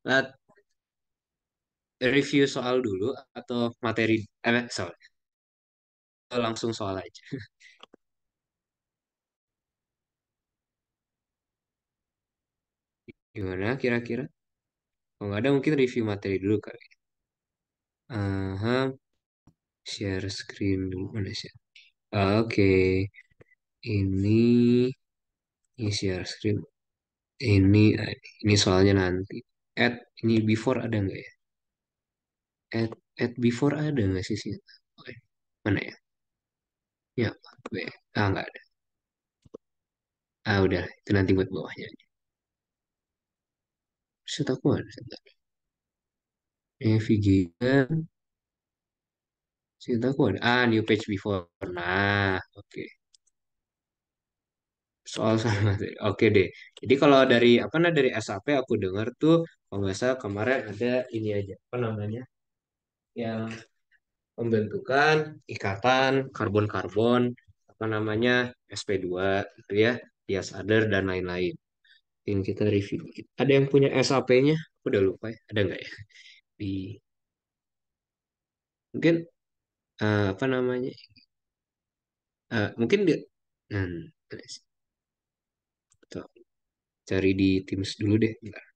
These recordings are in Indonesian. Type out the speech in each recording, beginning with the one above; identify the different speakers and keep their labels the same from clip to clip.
Speaker 1: Nah, review soal dulu atau materi, soal, langsung soal aja. Gimana kira-kira? Kalau nggak ada mungkin review materi dulu kali. Aha, share screen dulu mana sih? Oke, ini ini share screen. Ini ini soalnya nanti. Add ini before ada nggak ya? Add before ada nggak sih sih? Oke. Mana ya? Ya, nggak ada. Udah, itu nanti buat bawahnya. Set aku ada. Sebentar. Navigation, set aku ada. New page before. Nah, oke. Soal sama. Oke deh. Jadi kalau dari apa nah dari SAP aku dengar tuh kalau nggak salah kemarin ada ini aja apa namanya yang pembentukan ikatan karbon-karbon apa namanya SP2 gitu ya, Dias Other dan lain-lain. Ini kita review. Ada yang punya SAP-nya? Aku udah lupa ya. Ada nggak ya? Di mungkin apa namanya? Mungkin di mana sih? Tuh, cari di Teams dulu deh. Bentar.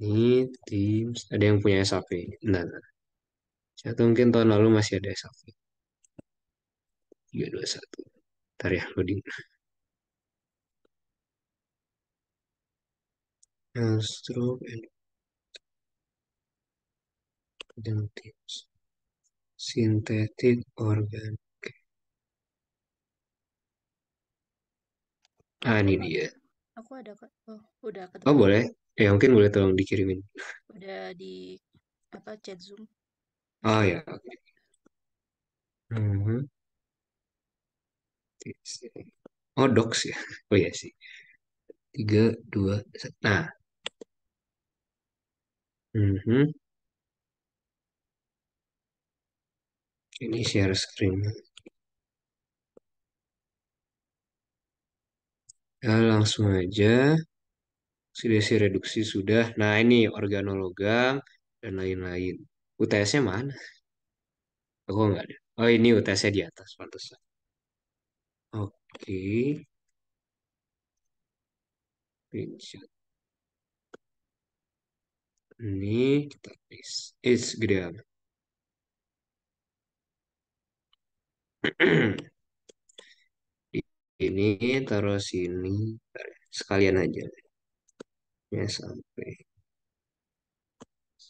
Speaker 1: Ini Teams ada yang punya SAP. Nah, atau mungkin tahun lalu masih ada SAP 321. Ntar ya loading. Stroke and Teams. Synthetic organ. Ini dia.
Speaker 2: Aku ada Kak. Oh, udah
Speaker 1: Oh
Speaker 2: kedengeran.
Speaker 1: boleh. Mungkin boleh tolong dikirimin.
Speaker 2: Udah di apa chat Zoom.
Speaker 1: Oh ya. Mhm. Oh docs ya. Oh iya sih. 3, 2, 1. Nah. Mhm. Ini share screen. Ya langsung aja. Oxidasi reduksi sudah. Nah ini organologam dan lain-lain. UTS-nya mana? Aku nggak ada. Oh ini UTS-nya di atas. Pantesan. Oke. Screenshot. Ini kita paste. Gede amat. Ini taruh sini. Bentar ya. Sekalian aja. Ya sampai.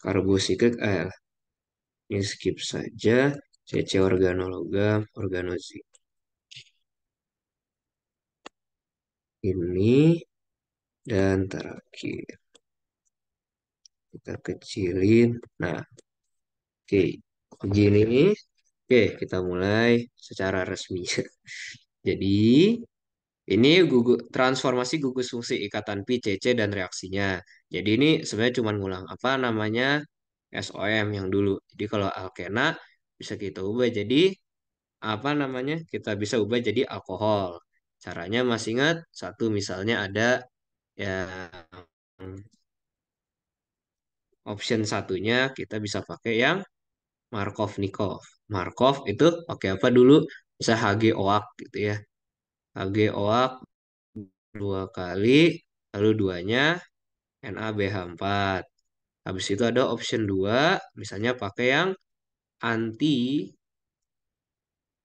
Speaker 1: Karbosiklik. Ini skip saja. CC organologam. Organozik. Ini. Dan terakhir. Kita kecilin. Nah. Oke. Begini. Oke. Kita mulai secara resmi. Jadi. Ini transformasi gugus fungsi ikatan pi, CC, dan reaksinya. Jadi ini sebenarnya cuma ngulang apa namanya SOM yang dulu. Jadi kalau alkena bisa kita ubah jadi apa namanya? Kita bisa ubah jadi alkohol. Caranya masih ingat? Satu misalnya ada yang option satunya kita bisa pakai yang Markov-Nikov. Markov itu pakai apa dulu? Bisa HG-OAK gitu ya. HG-OAK 2 kali, lalu duanya NaBH4. Habis itu ada option 2, misalnya pakai yang anti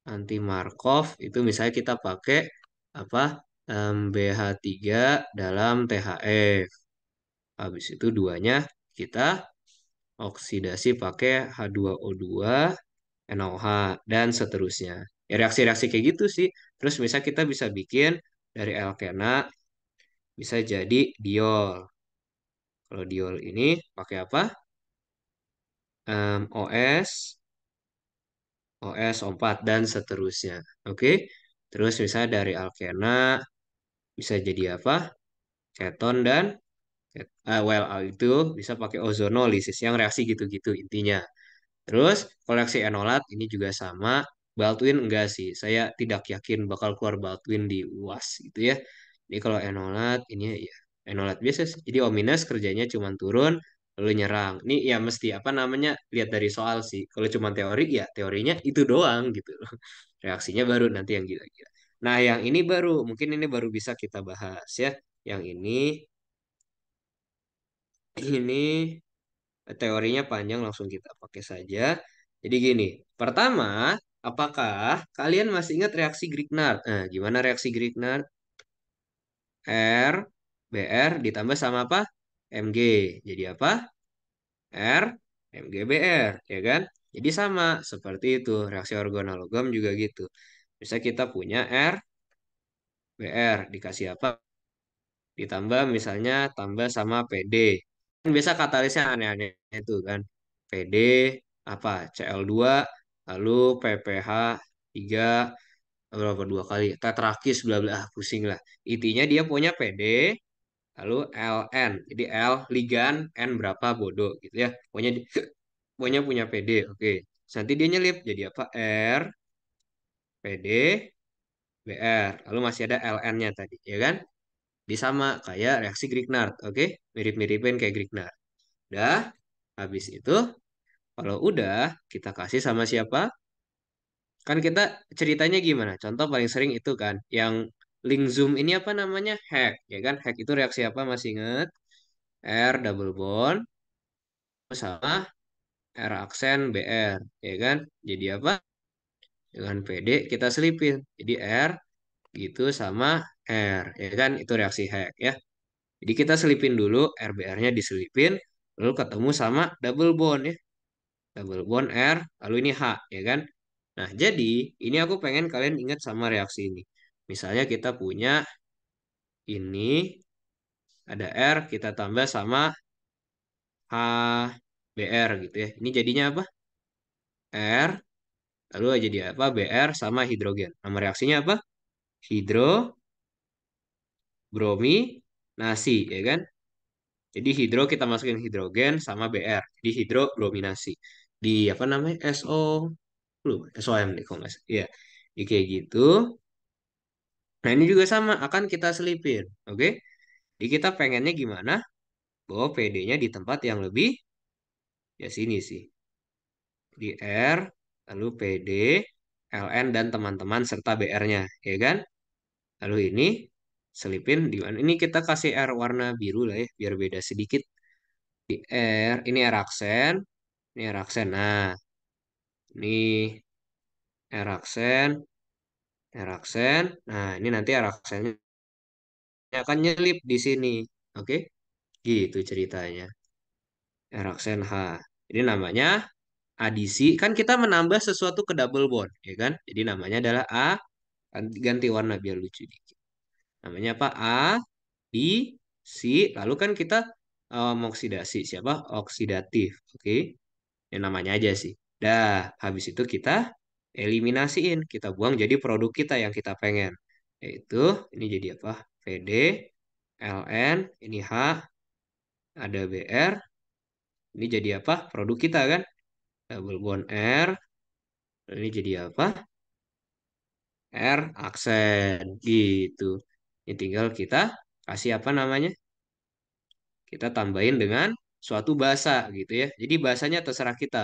Speaker 1: anti Markov, itu misalnya kita pakai apa BH3 dalam THF. Habis itu duanya kita oksidasi pakai H2O2 NaOH dan seterusnya. Ya, reaksi-reaksi kayak gitu sih. Terus misalnya kita bisa bikin dari alkena bisa jadi diol. Kalau diol ini pakai apa? OS, OS4 dan seterusnya. Oke. Terus misalnya dari alkena bisa jadi apa? Keton dan itu bisa pakai ozonolisis yang reaksi gitu-gitu intinya. Terus koleksi enolat ini juga sama. Baldwin enggak sih. Saya tidak yakin bakal keluar Baldwin di UAS gitu ya. Jadi kalau enolat ini ya. Enolat biasa sih. Jadi O minus kerjanya cuma turun lalu nyerang. Ini ya mesti apa namanya lihat dari soal sih. Kalau cuma teori ya teorinya itu doang gitu loh. Reaksinya baru nanti yang gila-gila. Nah, yang ini baru mungkin ini baru bisa kita bahas ya. Yang ini teorinya panjang langsung kita pakai saja. Jadi gini, pertama, apakah kalian masih ingat reaksi Grignard? Nah, gimana reaksi Grignard? R, BR ditambah sama apa? Mg. Jadi apa? R, Mg, BR, ya kan? Jadi sama, seperti itu. Reaksi organolegam juga gitu. Bisa kita punya R, BR, dikasih apa? Ditambah misalnya tambah sama PD. Kan biasa katalisnya aneh-aneh itu kan. PD, apa? Cl2, lalu PPH 3, berapa dua kali? Tetrakis, bla bla, pusing lah. Intinya dia punya PD, lalu Ln. Jadi L ligan, N berapa bodoh gitu ya. Pokoknya punya PD. Oke. Terus nanti dia nyelip jadi apa? R, PD, BR. Lalu masih ada Ln-nya tadi, ya kan? Di sama kayak reaksi Grignard. Oke. Mirip-miripin kayak Grignard. Udah. Habis itu, kalau udah, kita kasih sama siapa? Kan kita ceritanya gimana? Contoh paling sering itu kan. Yang link zoom ini apa namanya? Hack. Ya kan? Hack itu reaksi apa? Masih inget? R double bond sama R aksen BR, ya kan? Jadi apa? Dengan PD kita selipin. Jadi R gitu sama R, ya kan? Itu reaksi Heck ya. Jadi kita selipin dulu RBR-nya diselipin, lalu ketemu sama double bond ya. Double bond R, lalu ini H, ya kan? Nah, jadi ini aku pengen kalian ingat sama reaksi ini. Misalnya kita punya ini ada R, kita tambah sama H BR gitu ya. Ini jadinya apa? R lalu jadi apa? BR sama hidrogen. Nama reaksinya apa? Hidrobrominasi, ya kan? Jadi hidro kita masukin hidrogen sama BR. Jadi hidrobrominasi. Di apa namanya? Lu SOM deh kalau nggak salah. Iya. Jadi kayak gitu. Nah, ini juga sama akan kita selipin. Oke? Jadi kita pengennya gimana? Bahwa PD-nya di tempat yang lebih ya sini sih. Di R, lalu PD, LN dan teman-teman serta BR-nya, ya kan? Lalu ini selipin di mana? Ini kita kasih R warna biru lah ya, biar beda sedikit. Di R, ini R aksen, ini R aksen. Nah, ini R aksen, R aksen. Nah, ini nanti R aksennya akan nyelip di sini. Oke, gitu ceritanya. R aksen H. Ini namanya adisi. Kan kita menambah sesuatu ke double bond, ya kan? Jadi namanya adalah A. Ganti warna biar lucu dikit. Namanya apa? A, di, si. Lalu kan kita mengoksidasi. Siapa? Oksidatif. Oke. Yang namanya aja sih. Dah, habis itu kita eliminasiin. Kita buang jadi produk kita yang kita pengen. Yaitu, ini jadi apa? PD, LN, ini H, ada BR. Ini jadi apa? Produk kita kan? Double bond R. Ini jadi apa? R aksen. Gitu. Ini tinggal kita kasih apa namanya? Kita tambahin dengan suatu basa gitu ya. Jadi bahasanya terserah kita.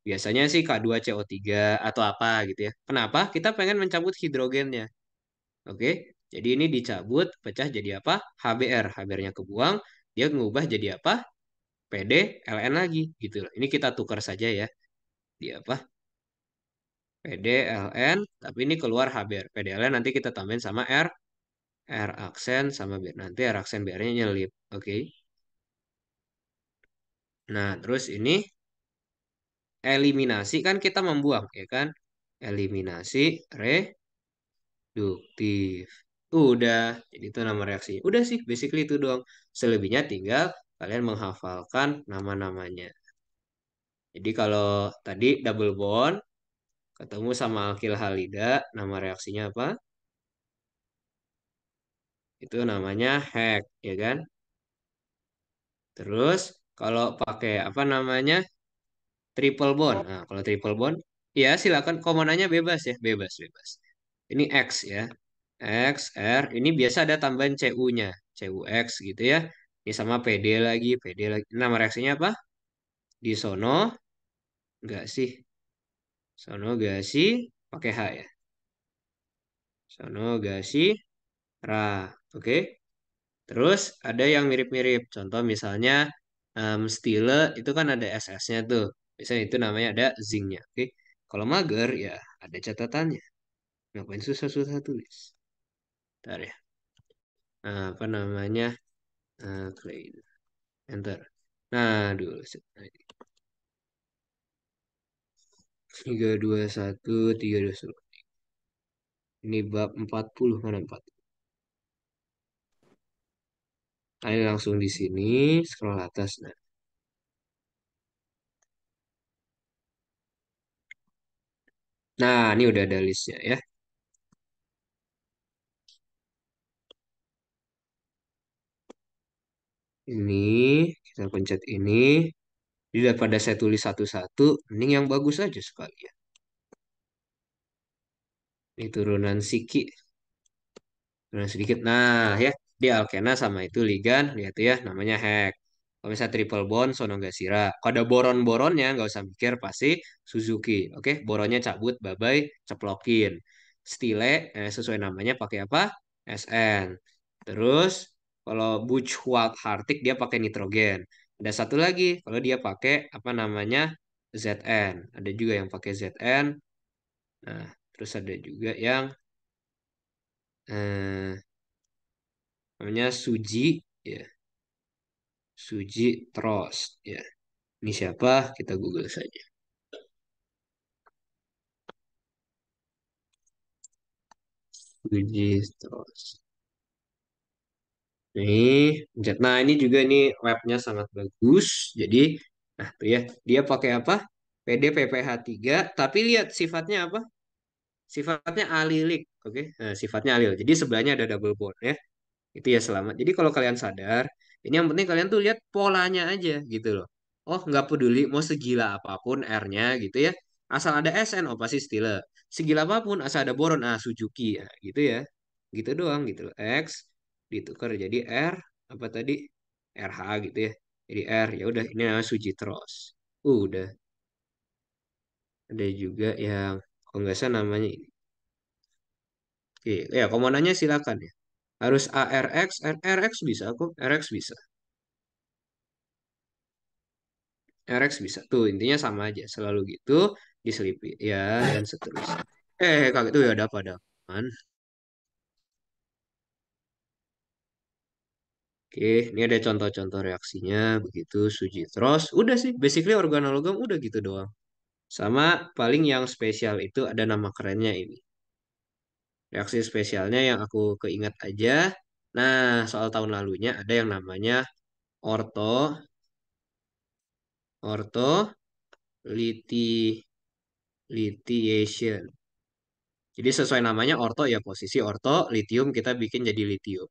Speaker 1: Biasanya sih K2CO3 atau apa gitu ya. Kenapa? Kita pengen mencabut hidrogennya. Oke. Jadi ini dicabut, pecah jadi apa? HBr. HBr-nya kebuang, dia ngubah jadi apa? PD, LN lagi gitu loh. Ini kita tukar saja ya. Di apa? PD, LN, tapi ini keluar HBr. PD, LN nanti kita tambahin sama R, R aksen sama BR. Nanti R aksen BR-nya nyelip. Oke. Nah, terus ini eliminasi kan kita membuang, ya kan? Eliminasi reduktif. Udah, jadi itu nama reaksinya. Udah sih, basically itu doang. Selebihnya tinggal kalian menghafalkan nama-namanya. Jadi kalau tadi double bond ketemu sama alkil halida, nama reaksinya apa? Itu namanya hack, ya kan? Terus kalau pakai apa namanya? Triple bond. Nah, kalau triple bond, ya silakan komandannya bebas ya, bebas bebas. Ini X ya. X, R, ini biasa ada tambahan CU-nya. CUX gitu ya. Ini sama PD lagi, PD lagi. Nama reaksinya apa? Di sono enggak sih? Sono gak sih? Pakai H ya. Sono gak sih? Ra. Oke. Terus ada yang mirip-mirip. Contoh misalnya Stile itu kan ada SS-nya tuh. Misalnya itu namanya ada zinc-nya. Oke. Kalau mager ya ada catatannya. Ngapain susah-susah tulis? Ntar ya. Apa namanya? Clay. Enter. Nah, dulu. Tiga dua satu tiga dua satu. Ini bab 40 mana 4? Nah, ini langsung di sini scroll atas. Nah, ini udah ada listnya ya. Ini kita pencet ini. Jadi daripada saya tulis satu-satu, mending yang bagus aja sekali ya. Ini turunan Siki. Turunan sedikit. Nah, ya. Dia alkena sama itu ligan. Lihat ya, namanya hek. Kalau misalnya triple bond, Sonogasira. Kalau ada boron-boronnya, nggak usah mikir, pasti Suzuki. Oke, boronnya cabut, bye-bye, ceplokin. Stile, sesuai namanya pakai apa? SN. Terus, kalau Buchwald Hartig, dia pakai nitrogen. Ada satu lagi, kalau dia pakai apa namanya? ZN. Ada juga yang pakai ZN. Nah, terus ada juga yang eh, namanya Suji, ya, Suji Trust, ya. Ini siapa? Kita Google saja. Suji Trust. Nah ini juga nih webnya sangat bagus. Jadi, nah tuh ya, dia pakai apa? PDPPH3, tapi lihat sifatnya apa? Sifatnya alilik, oke? Nah, sifatnya alil. Jadi sebelahnya ada double bond ya. Itu ya selamat. Jadi kalau kalian sadar, ini yang penting kalian tuh lihat polanya aja gitu loh. Oh, nggak peduli mau segila apapun R-nya gitu ya. Asal ada SN, oh pasti stile. Segila apapun, asal ada boron, Suzuki. Ya, gitu ya. Gitu doang gitu loh. X ditukar jadi R, apa tadi? RH gitu ya. Jadi R, ya udah ini namanya Sujitros. Udah. Ada juga yang, kalau nggak salah namanya ini. Oke, ya kalau mau nanya silakan ya. Harus ARX, RX bisa kok, RX bisa. RX bisa. Tuh, intinya sama aja. Selalu gitu, diselipi. Ya, dan seterusnya. Kaget tuh ya ada apa ada apaan. Oke, ini ada contoh-contoh reaksinya. Begitu, Sujitros. Udah sih, basically organologam udah gitu doang. Sama paling yang spesial itu ada nama kerennya ini. Reaksi spesialnya yang aku keingat aja. Nah, soal tahun lalunya ada yang namanya orto, orto liti, lithiation. Jadi sesuai namanya orto ya posisi orto, litium kita bikin jadi litium.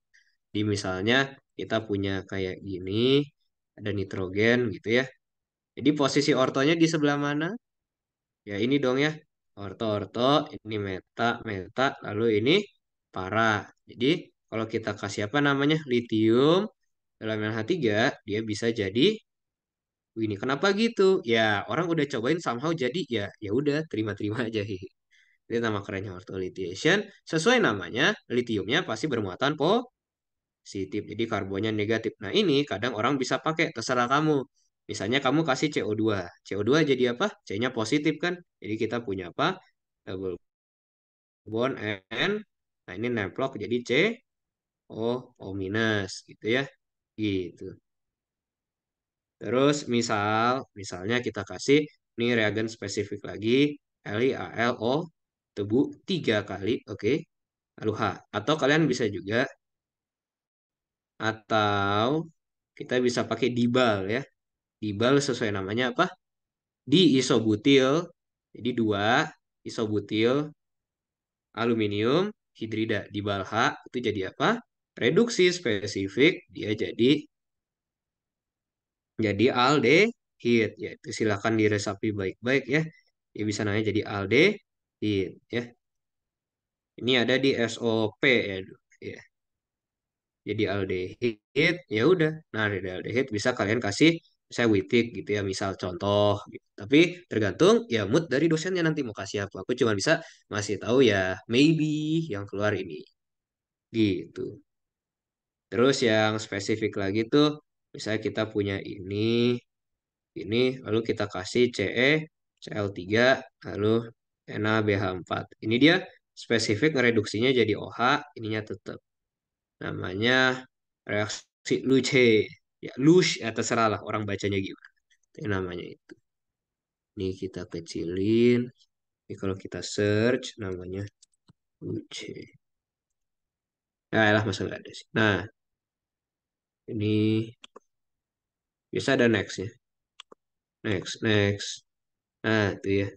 Speaker 1: Di misalnya kita punya kayak gini, ada nitrogen gitu ya. Jadi posisi ortonya di sebelah mana? Ya ini dong ya. Orto, orto, ini meta, meta, lalu ini para. Jadi kalau kita kasih apa namanya? Litium dalam LH3, dia bisa jadi ini. Kenapa gitu? Ya orang udah cobain somehow jadi ya ya udah terima-terima aja. Itu nama kerennya ortolithiation. Sesuai namanya, litiumnya pasti bermuatan positif. Jadi karbonnya negatif. Nah ini kadang orang bisa pakai, terserah kamu. Misalnya kamu kasih CO2. CO2 jadi apa? C-nya positif kan? Jadi kita punya apa? Double bond N. Nah ini nemplok jadi O minus gitu ya. Gitu. Terus misalnya kita kasih ini reagen spesifik lagi. LiAlO tebu 3 kali. Oke. Lalu H. Atau kalian bisa juga, atau kita bisa pakai dibal ya. Dibal sesuai namanya apa? Diisobutil. Jadi dua isobutil aluminium hidrida dibal H itu jadi apa? Reduksi spesifik dia jadi aldehid ya. Itu silakan diresapi baik-baik ya. Dia bisa namanya jadi aldehid ya. Ini ada di SOP ya. Ya. jadi aldehid, ya udah. Nah, dari aldehid bisa kalian kasih saya witik gitu ya, misal contoh gitu. Tapi tergantung ya mood dari dosennya nanti mau kasih apa. Aku cuma bisa ngasih tahu ya maybe yang keluar ini gitu. Terus yang spesifik lagi tuh, misalnya kita punya ini, lalu kita kasih CE, Cl3, lalu NaBH4. Ini dia spesifik ngereduksinya jadi OH, ininya tetap. Namanya reaksi Luce. Ya, Luce, ya terserah lah orang bacanya gimana. Itu namanya itu. Ini kita kecilin. Ini kalau kita search namanya Luce. Nah, lah masa nggak ada sih. Nah, ini bisa ada nextnya. Next, next. Nah, itu ya.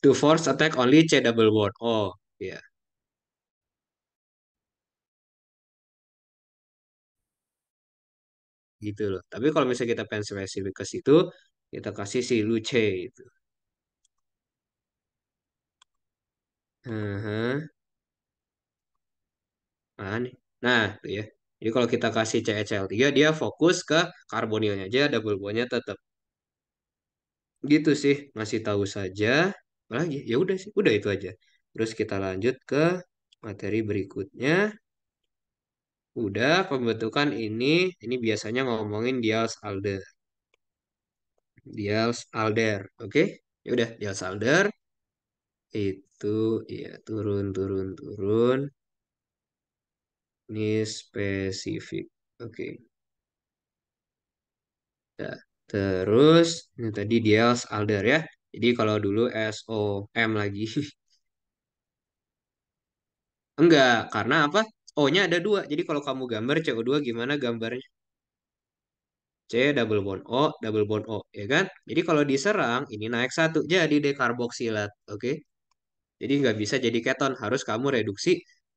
Speaker 1: To force attack only C double bond. Oh, ya, gitu loh. Tapi kalau misalnya kita pengen spesifik ke situ, kita kasih si Luce itu. Nah, nah, nih. Nah, tuh ya. Jadi kalau kita kasih CeCl3, dia fokus ke karbonilnya aja, double bondnya tetap. Gitu sih, ngasih tahu saja. Apalagi, ya udah sih, udah itu aja. Terus kita lanjut ke materi berikutnya. Udah pembentukan ini biasanya ngomongin Diels alder. Diels alder, oke? Ya udah, Diels alder itu ya turun turun turun. Ini spesifik. Oke. Ya. Terus ini tadi Diels alder ya. Jadi kalau dulu SOM lagi. Enggak, karena apa? O-nya ada dua. Jadi kalau kamu gambar CO2 gimana gambarnya? C double bond O, double bond O, ya kan? Jadi kalau diserang, ini naik satu. Jadi dekarboksilat, oke? Jadi nggak bisa jadi keton. Harus kamu reduksi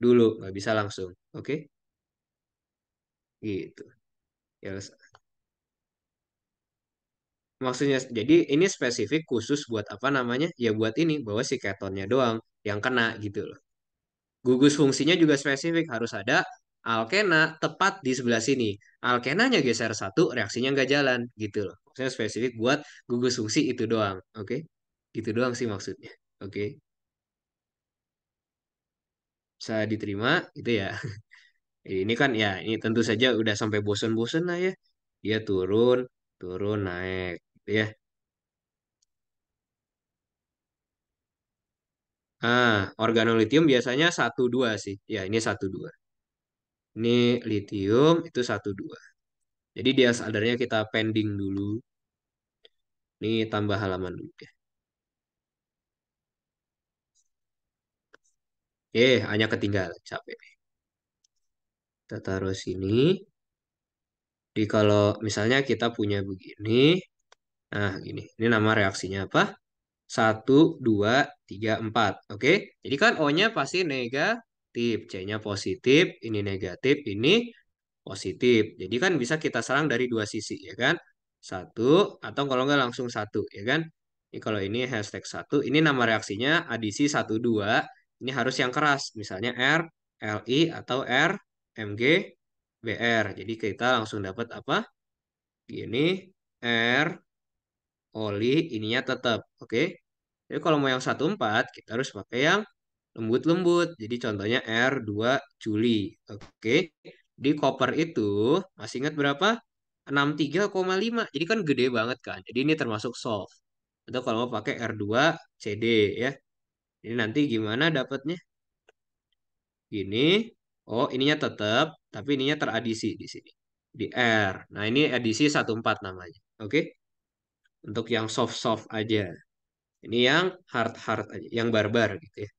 Speaker 1: dulu. Nggak bisa langsung, oke? Gitu. Ya, maksudnya, jadi ini spesifik khusus buat apa namanya? Ya buat ini, bahwa si ketonnya doang yang kena gitu loh. Gugus fungsinya juga spesifik, harus ada alkena tepat di sebelah sini. Alkenanya geser satu, reaksinya nggak jalan gitu loh. Maksudnya spesifik buat gugus fungsi itu doang, oke? Gitu doang sih maksudnya, oke? Bisa diterima gitu ya. Ini kan ya, ini tentu saja udah sampai bosen-bosen lah ya. Dia turun, turun, naik, gitu ya. Ah, organolitium biasanya satu dua sih. Ya, ini satu dua. Ini litium itu satu dua. Jadi dia sadarnya kita pending dulu. Ini tambah halaman dulu ya. Hanya ketinggalan. Capek. Kita taruh sini. Jadi kalau misalnya kita punya begini. Nah, gini. Ini nama reaksinya apa? Satu, dua, tiga, empat. Oke. Jadi kan O-nya pasti negatif. C-nya positif. Ini negatif. Ini positif. Jadi kan bisa kita serang dari dua sisi, ya kan? Satu, atau kalau nggak langsung satu, ya kan? Ini kalau ini hashtag satu, ini nama reaksinya adisi satu dua. Ini harus yang keras, misalnya R, Li, atau R, Mg, Br. Jadi kita langsung dapat apa? Gini, R, oli, ininya tetap, oke? Jadi kalau mau yang satu empat, kita harus pakai yang lembut-lembut. Jadi contohnya R2 Juli. Oke. Di koper itu masih ingat berapa? 63,5. Jadi kan gede banget kan. Jadi ini termasuk soft. Atau kalau mau pakai R2 CD ya. Ini nanti gimana dapatnya? Gini. Oh, ininya tetap, tapi ininya teradisi di sini. Di R. Nah, ini edisi 14 namanya. Oke. Untuk yang soft-soft aja. Ini yang hard-hard aja, yang barbar gitu ya.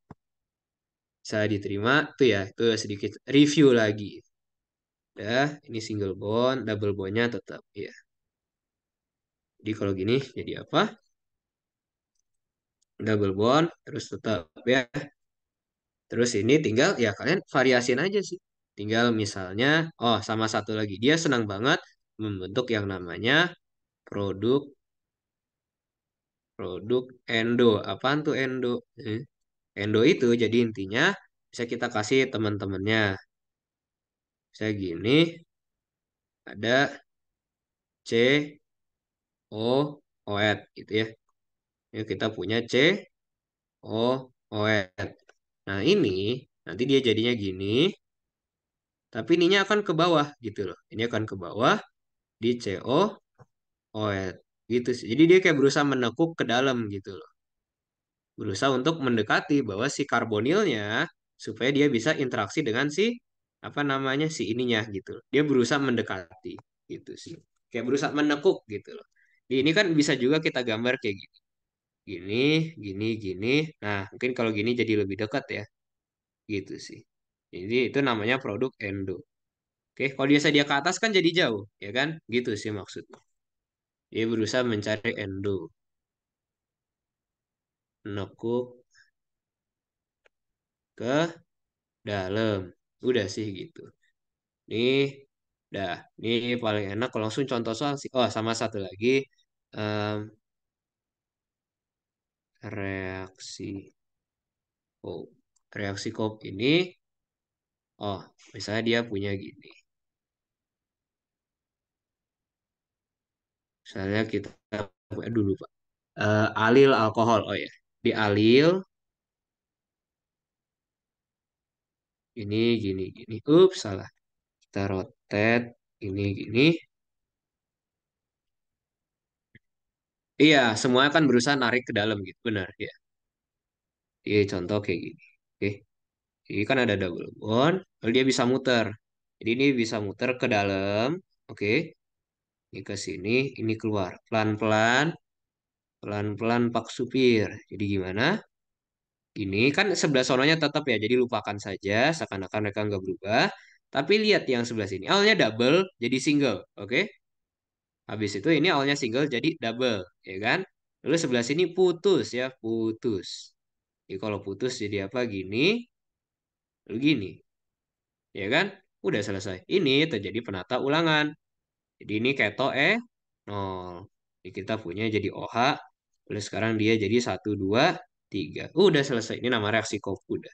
Speaker 1: Bisa diterima tuh ya, itu sedikit review lagi. Udah, ini single bond, double bondnya tetap ya. Jadi kalau gini jadi apa? Double bond terus tetap ya. Terus ini tinggal ya kalian variasin aja sih. Tinggal misalnya, oh sama satu lagi dia senang banget membentuk yang namanya produk produk endo. Apaan tuh endo? Endo itu jadi intinya bisa kita kasih teman-temannya. Saya gini, ada C O OET gitu ya. Ini kita punya C O OET. Nah, ini nanti dia jadinya gini, tapi ininya akan ke bawah gitu loh. Ini akan ke bawah di CO OET gitu sih. Jadi dia kayak berusaha menekuk ke dalam gitu loh. Berusaha untuk mendekati bahwa si karbonilnya supaya dia bisa interaksi dengan si apa namanya si ininya gitu loh. Dia berusaha mendekati gitu sih. Kayak berusaha menekuk gitu loh. Ini kan bisa juga kita gambar kayak gini. Gini, gini, gini. Nah, mungkin kalau gini jadi lebih dekat ya. Gitu sih. Jadi itu namanya produk endo. Oke, kalau biasa dia ke atas kan jadi jauh, ya kan? Gitu sih maksudnya. Dia berusaha mencari endo, menekuk ke dalam. Udah sih gitu. Nih, dah. Ini paling enak kalau langsung contoh soal sih. Oh, sama satu lagi. em, reaksi. Oh, reaksi Cobb ini. Oh, misalnya dia punya gini. Misalnya kita dulu, Pak. Alil alkohol. Oh ya. Di alil ini gini gini. Ups, salah. Kita rotate ini gini. Iya, semuanya kan berusaha narik ke dalam gitu. Benar, ya. Iya, contoh kayak gini. Oke. Jadi kan ada double bond, lalu dia bisa muter. Jadi ini bisa muter ke dalam. Oke. Ini ke sini, ini keluar. Pelan-pelan, pelan-pelan Pak Supir. Jadi gimana? Ini kan sebelah sononya tetap ya, jadi lupakan saja, seakan-akan mereka nggak berubah. Tapi lihat yang sebelah sini, awalnya double, jadi single. Oke. Habis itu ini awalnya single, jadi double. Ya kan? Lalu sebelah sini putus ya, putus. Jadi kalau putus jadi apa gini, lalu gini, ya kan? Udah selesai. Ini terjadi penata ulangan. Jadi ini keto nol. Jadi kita punya jadi OH. Lalu sekarang dia jadi satu 2 3. Udah selesai. Ini nama reaksi Koch. Udah.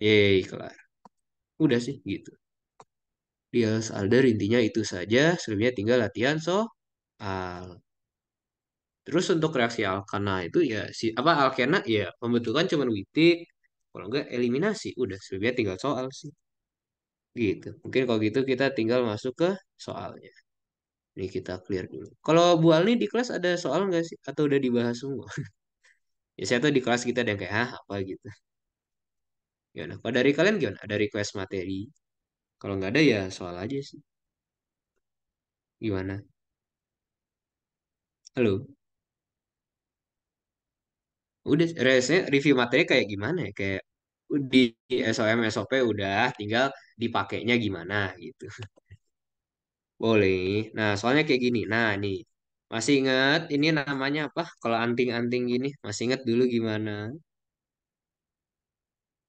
Speaker 1: Yeay, kelar. Udah sih gitu. Dia Alder intinya itu saja. Selebihnya tinggal latihan soal. Terus untuk reaksi alkana itu ya si apa alkena ya pembentukan cuma Wittig. Kalau enggak eliminasi. Udah selebihnya tinggal soal sih. Gitu. Mungkin kalau gitu kita tinggal masuk ke soalnya. Ini kita clear dulu. Kalau Bu Alni di kelas ada soal nggak sih? Atau udah dibahas semua? Ya saya tuh di kelas kita ada yang kayak, hah apa gitu. Gimana? Kalau dari kalian gimana? Ada request materi? Kalau nggak ada ya soal aja sih. Gimana? Halo? Udah, resnya review materi kayak gimana ya? Kayak di SOM, SOP udah, tinggal dipakainya gimana gitu. Boleh. Nah, soalnya kayak gini. Nah, nih. Masih ingat ini namanya apa? Kalau anting-anting gini, masih ingat dulu gimana?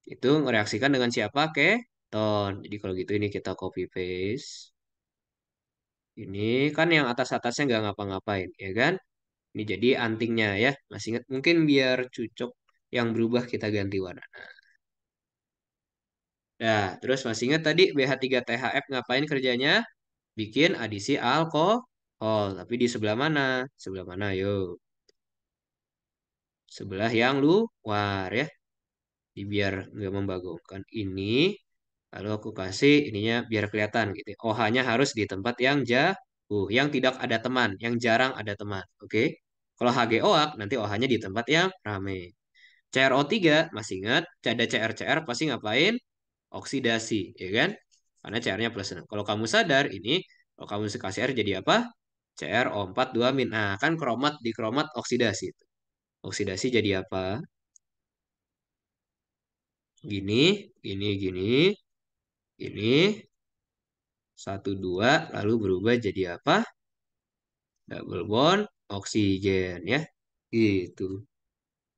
Speaker 1: Itu mereaksikan dengan siapa? Keton. Jadi kalau gitu ini kita copy paste. Ini kan yang atas-atasnya nggak ngapa-ngapain, ya kan? Ini jadi antingnya ya. Masih ingat? Mungkin biar cucuk yang berubah kita ganti warna. Nah, terus masih ingat tadi BH3THF ngapain kerjanya? Bikin adisi alkohol. Tapi di sebelah mana? Sebelah mana? Yuk. Sebelah yang luar ya. Di biar nggak membagongkan ini. Lalu aku kasih ininya biar kelihatan gitu. OH-nya harus di tempat yang jauh, yang tidak ada teman, yang jarang ada teman. Oke. Kalau HGOAK nanti OH-nya di tempat yang ramai. CrO3 masih ingat, ada CR pasti ngapain? Oksidasi, ya kan? Karena CR-nya plus 6. Kalau kamu sadar ini, kalau kamu kasih R jadi apa? CrO4 2 min. Nah, kan kromat di kromat oksidasi. Oksidasi jadi apa? Gini, gini, gini, ini satu dua lalu berubah jadi apa? Double bond oksigen ya. Gitu.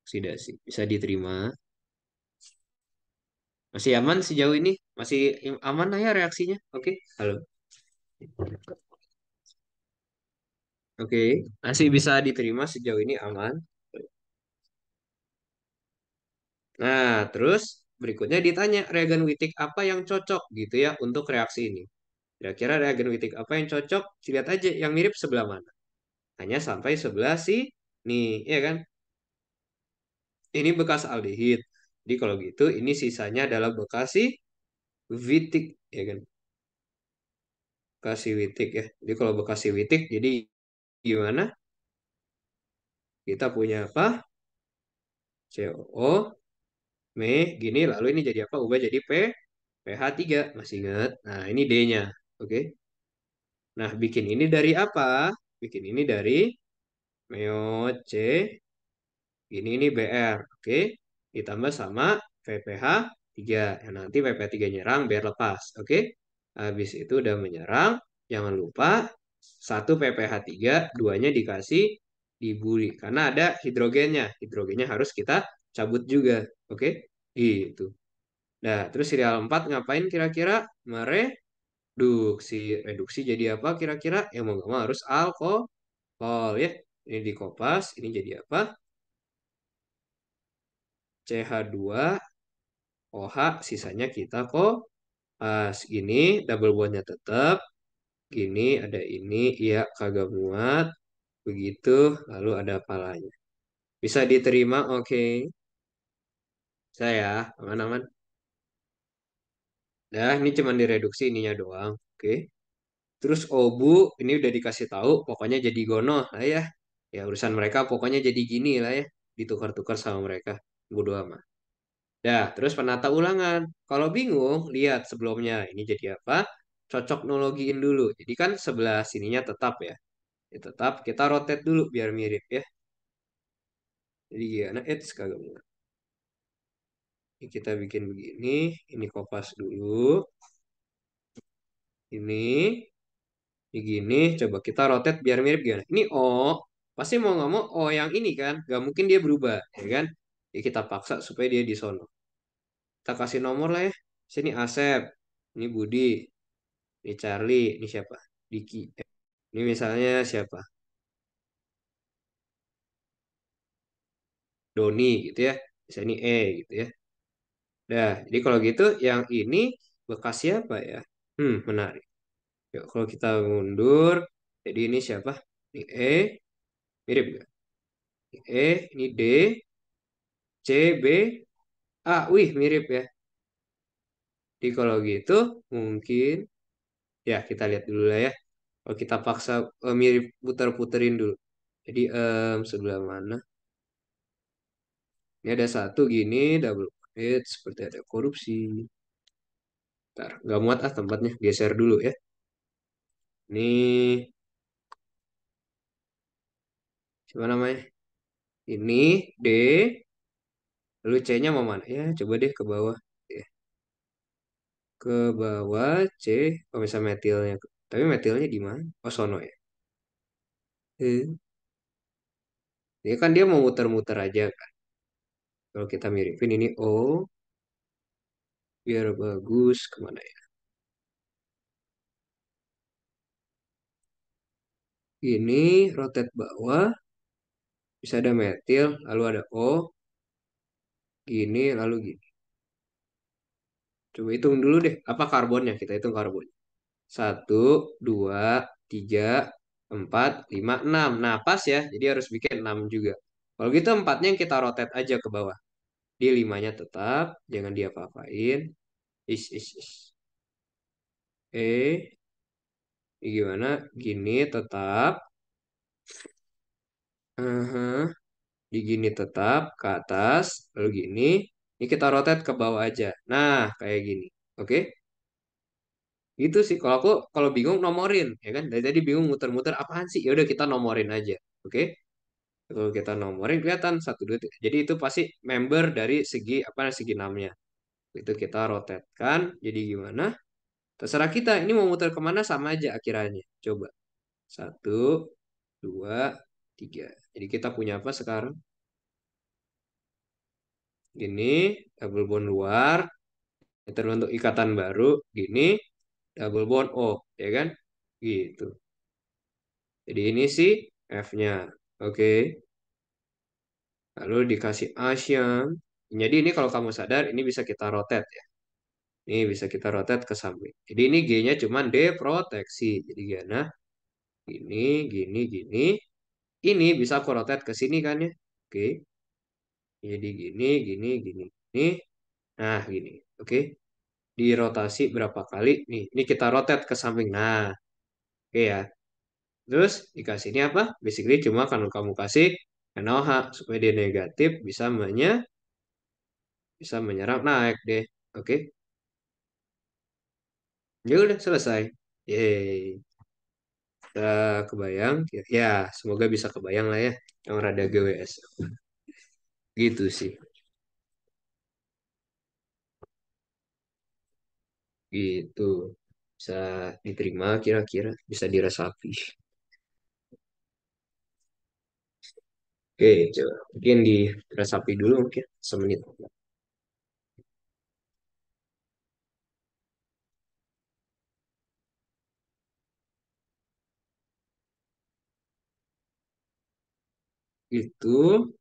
Speaker 1: Oksidasi. Bisa diterima. Masih aman sejauh ini? Masih aman lah ya reaksinya? Oke. Halo. Oke. Masih bisa diterima sejauh ini aman. Nah, terus berikutnya ditanya reagen Wittig apa yang cocok gitu ya untuk reaksi ini. Kira-kira reagen Wittig apa yang cocok? Lihat aja yang mirip sebelah mana. Hanya sampai sebelah si nih, ya kan? Ini bekas aldehid. Jadi kalau gitu ini sisanya adalah bekas si Wittig, ya kan? Bekas si Wittig ya. Jadi kalau bekas si Wittig, jadi gimana? Kita punya apa? COO, Me, gini, lalu ini jadi apa? Ubah jadi pH 3. Masih ingat? Nah, ini D-nya. Oke. Nah, bikin ini dari apa? Bikin ini dari MeO ini BR. Oke. Ditambah sama VPH 3. Yang nanti VPH 3 nyerang biar lepas. Oke. Habis itu udah menyerang. Jangan lupa satu PPH 3, duanya dikasih dibully. Karena ada hidrogennya. Hidrogennya harus kita cabut juga. Oke. Gitu. Nah, terus serial 4 ngapain kira-kira? Mereduksi. Reduksi jadi apa kira-kira? Ya mau nggak mau harus alkohol ya. Ini dikopas, ini jadi apa? CH2OH, sisanya kita kopas. Gini, double bondnya tetap. Gini, ada ini, iya kagak muat. Begitu, lalu ada palanya. Bisa diterima, oke. Saya, aman-aman. Nah, ini cuma direduksi ininya doang. Oke. Terus Obu ini udah dikasih tahu pokoknya jadi Gono lah ya. Ya urusan mereka pokoknya jadi gini lah ya. Ditukar-tukar sama mereka. Bodo amat. Dah, terus penata ulangan. Kalau bingung, lihat sebelumnya. Ini jadi apa? Cocok nologiin dulu. Jadi kan sebelah sininya tetap ya. Ya tetap kita rotate dulu biar mirip ya. Jadi gimana? Kagak bener. Ini kita bikin begini. Ini kopas dulu. Ini. Ini gini, coba kita rotate biar mirip gimana? Ini O, pasti mau nggak mau O yang ini kan, nggak mungkin dia berubah, ya kan? Jadi kita paksa supaya dia di sono. Kita kasih nomor lah ya. Sini Asep, ini Budi, ini Charlie, ini siapa? Diki. Ini misalnya siapa? Doni gitu ya. Misalnya ini gitu ya. Dah, jadi kalau gitu yang ini bekas siapa ya? Menarik. Yuk, kalau kita mundur, jadi ini siapa? Ini mirip nggak? Ini ini D, C, B, wih mirip ya. Jadi kalau gitu mungkin ya kita lihat dulu lah ya. Kalau kita paksa mirip putar-puterin dulu. Jadi sebelah mana? Ini ada satu gini double page seperti ada korupsi. Ntar nggak muat tempatnya geser dulu ya. Ini siapa namanya? Ini D, lalu C-nya mau mana? Ya coba deh ke bawah. Ya, ke bawah C. Oh misalnya metilnya. Tapi metilnya di mana? Oh sono ya. Eh, Ini kan dia mau muter-muter aja kan. Kalau kita miripin ini O, biar bagus kemana ya? Ini rotate bawah, bisa ada metil, lalu ada O, gini, lalu gini. Coba hitung dulu deh, apa karbonnya? Kita hitung karbon. Satu, dua, tiga, empat, lima, enam. Nah, pas ya, jadi harus bikin 6 juga. Kalau gitu empatnya yang kita rotate aja ke bawah. Di limanya tetap, jangan diapa-apain. Is. Ini gimana? Gini tetap. Aha. Di gini tetap ke atas, lalu gini. Ini kita rotate ke bawah aja. Nah, kayak gini. Oke? Gitu sih. Kalau aku kalau bingung nomorin, ya kan? Dari tadi bingung muter-muter apaan sih? Ya udah kita nomorin aja. Oke? Kalau kita nomorin kelihatan satu dua. Jadi itu pasti member dari segi apa segi namanya. Itu kita rotate kan. Jadi gimana? Terserah kita. Ini mau muter kemana sama aja akhirannya. Coba. Satu, dua, tiga. Jadi kita punya apa sekarang? Gini, double bond luar, terbentuk ikatan baru, gini, double bond O, ya kan? Gitu. Jadi ini sih F-nya. Oke. Lalu dikasih asyang. Jadi ini kalau kamu sadar, ini bisa kita rotate ya. Ini bisa kita rotate ke samping. Jadi ini G-nya cuman deproteksi. Jadi gana gini, gini, gini. Ini bisa aku rotate ke sini kan ya. Oke. Jadi gini, gini, gini, gini. Nah, gini. Oke. Dirotasi berapa kali? Nih, ini kita rotate ke samping. Nah, oke ya. Terus dikasih ini apa? Basically cuma kalau kamu kasih NaOH supaya dia negatif bisa menyerap naik deh. Oke. Ya udah selesai. Yeay. Kebayang. Ya, ya, semoga bisa kebayang lah ya. Yang rada GWS. Gitu sih. Gitu. Bisa diterima kira-kira. Bisa diresapi. Oke, coba. Mungkin diresapi dulu mungkin. Semenit. Itu.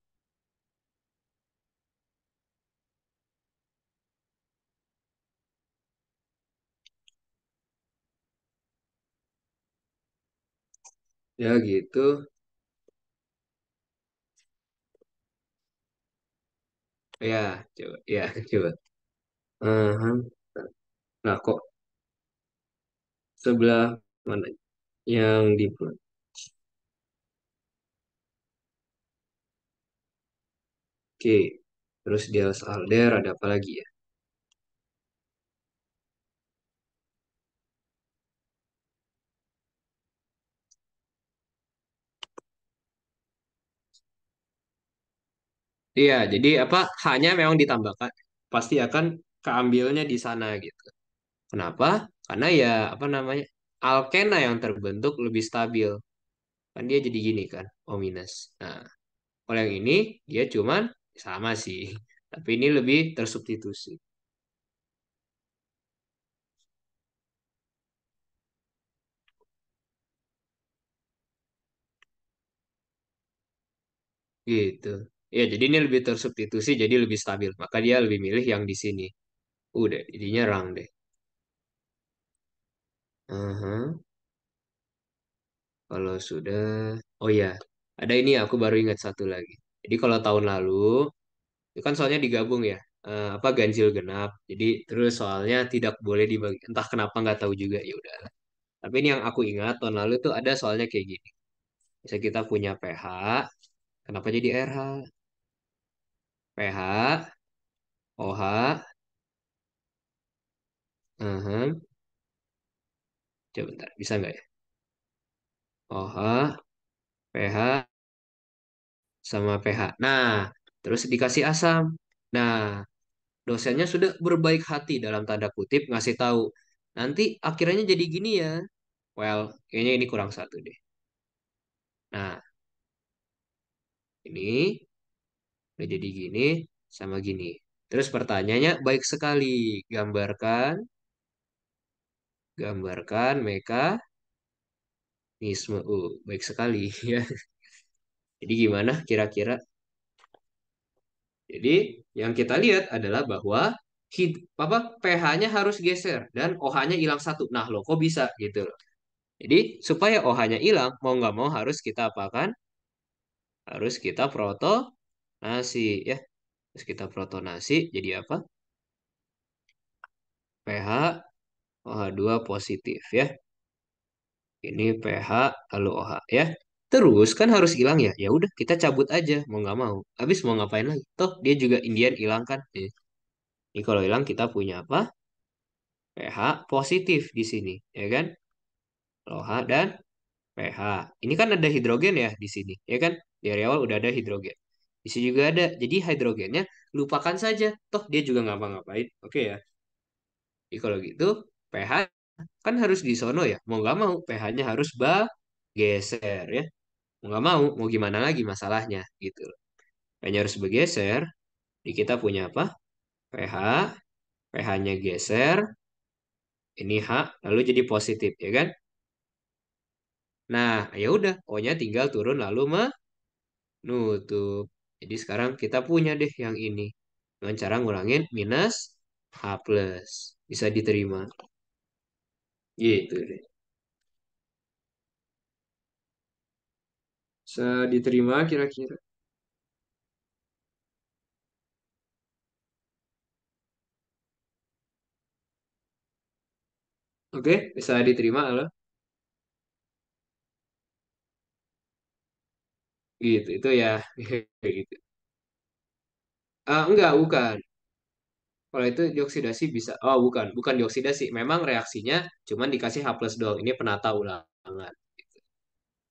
Speaker 1: Ya gitu. Ya, coba. Ya, coba. Aha. Nah, kok sebelah mana yang di Oke. Terus dia salder ada apa lagi ya? Iya, jadi apa? Hanya memang ditambahkan. Pasti akan keambilnya di sana gitu. Kenapa? Karena ya apa namanya? Alkena yang terbentuk lebih stabil. Kan dia jadi gini kan, O minus. Nah, kalau yang ini dia cuman sama sih. Tapi ini lebih tersubstitusi. Gitu. Ya, jadi ini lebih tersubstitusi jadi lebih stabil. Maka dia lebih milih yang di sini. Udah, jadinya rang deh. Aha. Kalau sudah, oh ya, ada ini aku baru ingat satu lagi. Jadi kalau tahun lalu itu kan soalnya digabung ya, apa ganjil genap. Jadi terus soalnya tidak boleh dibagi, entah kenapa nggak tahu juga ya udah. Tapi ini yang aku ingat tahun lalu tuh ada soalnya kayak gini. Bisa kita punya pH, kenapa jadi RH? pH, OH, mhm. Coba bentar, bisa nggak ya? OH, pH, sama pH. Nah, terus dikasih asam. Nah, dosennya sudah berbaik hati dalam tanda kutip ngasih tahu. Nanti akhirnya jadi gini ya. Well, kayaknya ini kurang satu deh. Nah, ini udah jadi gini sama gini. Terus pertanyaannya baik sekali. Gambarkan, gambarkan mekanisme. Baik sekali ya. Jadi gimana kira-kira? Jadi yang kita lihat adalah bahwa apa pH-nya harus geser dan OH-nya hilang satu. Nah, lo kok bisa gitu. Jadi supaya OH-nya hilang, mau nggak mau harus kita apakan? Harus kita protonasi ya. Terus kita protonasi jadi apa? pH OH2 positif ya. Ini pH lalu OH ya. Terus kan harus hilang ya. Ya udah kita cabut aja mau nggak mau. Habis mau ngapain lagi? Toh dia juga Indian hilang kan. Ini kalau hilang kita punya apa? pH positif di sini ya kan? OH dan pH. Ini kan ada hidrogen ya di sini, ya kan? Dari awal udah ada hidrogen. Di sini juga ada. Jadi hidrogennya lupakan saja. Toh dia juga ngapa-ngapain. Oke ya. Jadi kalau gitu pH kan harus di sono ya. Mau nggak mau pH-nya harus bergeser ya. Mau gimana lagi masalahnya gitu. pH-nya harus bergeser. Di kita punya apa? pH, pH-nya geser. Ini H, lalu jadi positif ya kan? Nah, ya udah, O-nya tinggal turun lalu menutup. Jadi sekarang kita punya deh yang ini. dengan cara ngurangin minus H plus. Bisa diterima. Gitu deh. Bisa diterima kira-kira. Oke, bisa diterima loh. Gitu, itu ya. Gitu. Enggak, bukan. Kalau itu dioksidasi bisa. Oh, bukan. Bukan dioksidasi. Memang reaksinya cuman dikasih H plus doang. Ini penata ulangan.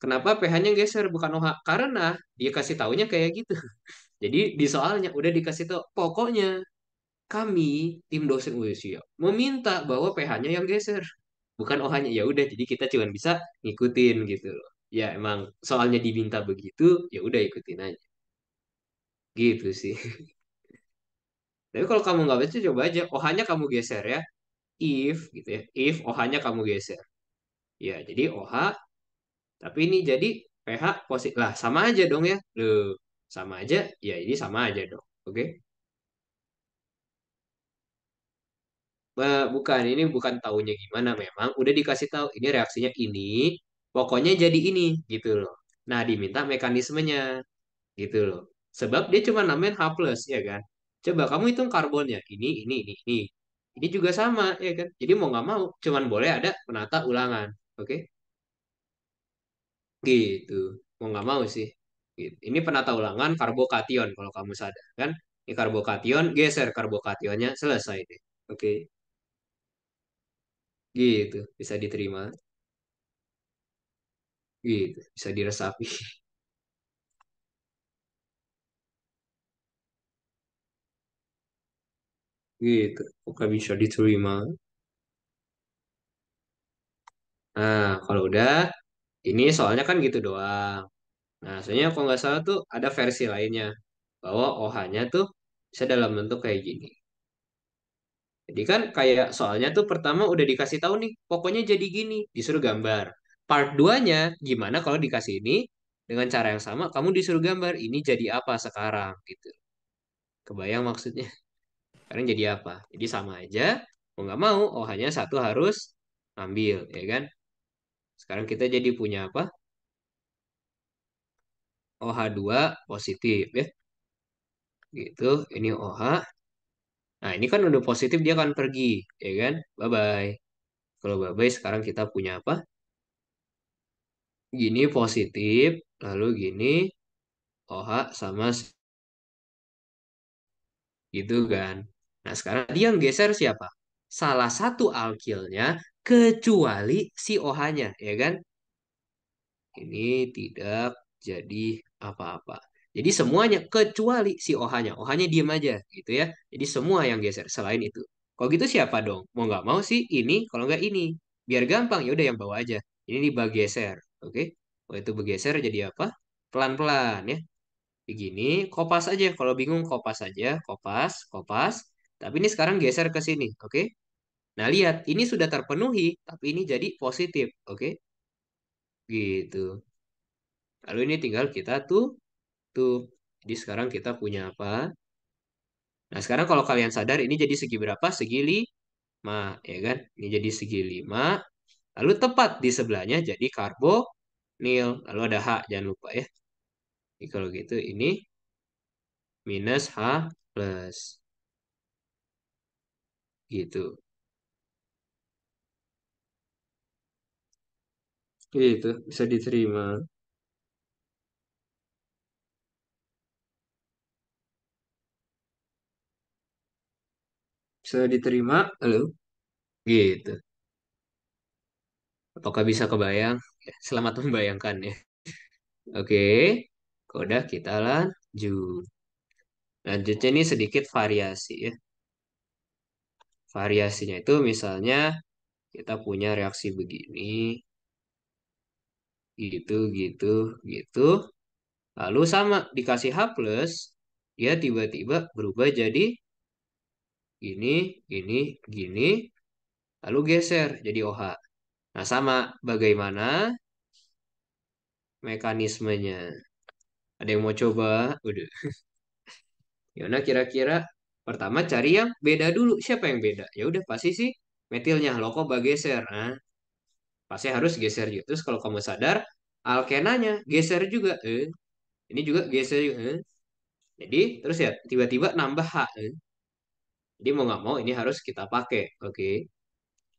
Speaker 1: Kenapa pH-nya geser bukan OH? Karena dia kasih taunya kayak gitu. Jadi di soalnya udah dikasih tahu. Pokoknya kami tim dosen Usia meminta bahwa pH-nya yang geser. Bukan OH-nya. Ya udah, jadi kita cuma bisa ngikutin gitu loh. Ya emang soalnya diminta begitu, ya udah ikutin aja. Gitu sih. Tapi kalau kamu nggak baca coba aja OH-nya kamu geser ya. If gitu ya. If OH-nya kamu geser. Ya, jadi OH tapi ini jadi pH positif. Lah, sama aja dong ya. Loh, sama aja. Ya, ini sama aja dong. Oke. Bukan, ini bukan taunya gimana memang. Udah dikasih tahu ini reaksinya ini. Pokoknya jadi ini gitu loh. Nah, diminta mekanismenya gitu loh. Sebab dia cuma namain H plus ya kan. Coba kamu hitung karbonnya. Ini. Ini juga sama ya kan. Jadi mau nggak mau cuman boleh ada penata ulangan. Oke. Gitu. Mau nggak mau sih. Gitu. Ini penata ulangan karbokation kalau kamu sadar kan. Ini karbokation, geser karbokationnya, selesai deh. Oke. Gitu. Bisa diterima. Gitu. Bisa diresapi. Gitu. Oke, bisa diterima. Nah, kalau udah, ini soalnya kan gitu doang. Nah, soalnya kalau nggak salah tuh ada versi lainnya. Bahwa OH-nya tuh bisa dalam bentuk kayak gini. Jadi kan kayak soalnya tuh pertama udah dikasih tahu nih, pokoknya jadi gini, disuruh gambar. Part 2-nya, gimana kalau dikasih ini dengan cara yang sama, kamu disuruh gambar, ini jadi apa sekarang gitu. Kebayang maksudnya? Sekarang jadi apa? Jadi sama aja, mau nggak mau, OH-nya satu harus ambil, ya kan? Sekarang kita jadi punya apa? OH2 positif ya. Gitu, ini OH. Nah, ini kan udah positif dia akan pergi, ya kan? Bye-bye. Kalau bye-bye sekarang kita punya apa? Gini positif, lalu gini OH sama gitu kan. Nah, sekarang dia yang geser siapa? Salah satu alkilnya kecuali si OH-nya, ya kan? Ini tidak jadi apa-apa. Jadi semuanya kecuali si OH-nya. OH-nya diam aja gitu ya. Jadi semua yang geser selain itu. Kalau gitu siapa dong? Mau nggak mau sih ini, kalau nggak ini. Biar gampang, ya udah yang bawa aja. Ini bergeser, oke? Oh itu bergeser jadi apa? Pelan-pelan ya. Begini, kopas aja. Kalau bingung kopas aja, kopas, kopas. Tapi ini sekarang geser ke sini, oke? Nah lihat, ini sudah terpenuhi, tapi ini jadi positif, oke? Gitu. Lalu ini tinggal kita tutup. Jadi sekarang kita punya apa? Nah, sekarang kalau kalian sadar ini jadi segi berapa? Segi 5, ya kan? Ini jadi segi 5. Lalu tepat di sebelahnya jadi karbonil. Lalu ada H, jangan lupa ya. Jadi kalau gitu ini minus H plus. Gitu. Gitu, bisa diterima. Bisa diterima. Halo? Gitu. Apakah bisa kebayang? Ya, selamat membayangkan ya. Oke. Udah kita lanjut. Lanjutnya ini sedikit variasi ya. Variasinya itu misalnya kita punya reaksi begini, gitu, gitu, gitu. Lalu sama dikasih H plus, dia tiba-tiba berubah jadi gini, gini, gini, lalu geser jadi OH. Nah sama bagaimana mekanismenya? Ada yang mau coba? Udah. Gimana kira-kira? Pertama cari yang beda dulu. Siapa yang beda? Ya udah pasti sih metilnya. Loh kok bergeser? Nah, pasti harus geser juga. Terus kalau kamu sadar, alkenanya geser juga. Ini juga geser juga. Jadi terus ya tiba-tiba nambah H. Jadi mau nggak mau ini harus kita pakai. Oke.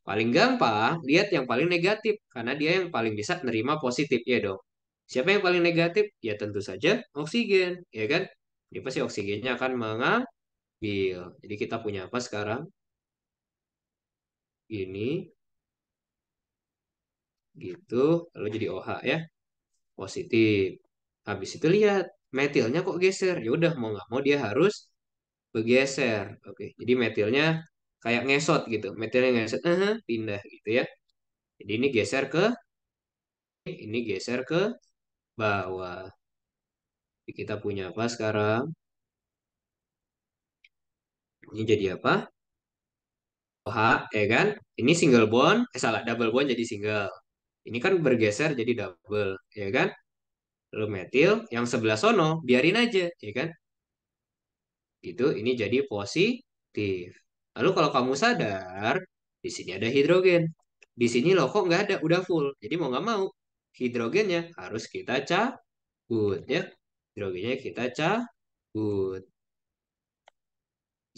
Speaker 1: Paling gampang, lihat yang paling negatif. Karena dia yang paling bisa nerima positif, ya dong. Siapa yang paling negatif? Ya tentu saja oksigen, ya kan? Jadi pasti oksigennya akan mengambil. Jadi kita punya apa sekarang? Ini, gitu. Lalu jadi OH ya, positif. Habis itu lihat, metilnya kok geser? Ya udah mau nggak mau dia harus bergeser. Oke, jadi metilnya kayak ngesot gitu. Metilnya ngesot, pindah gitu ya. Jadi ini geser ke bawah. Jadi kita punya apa sekarang? Ini jadi apa? OH, ya kan? Ini single bond, salah, double bond jadi single. Ini kan bergeser jadi double, ya kan? Lalu metil yang sebelah sono, biarin aja, ya kan? Gitu, ini jadi positif. Lalu kalau kamu sadar, di sini ada hidrogen. Di sini loh kok nggak ada, udah full. Jadi mau nggak mau, hidrogennya harus kita cabut, ya. Hidrogennya kita cabut.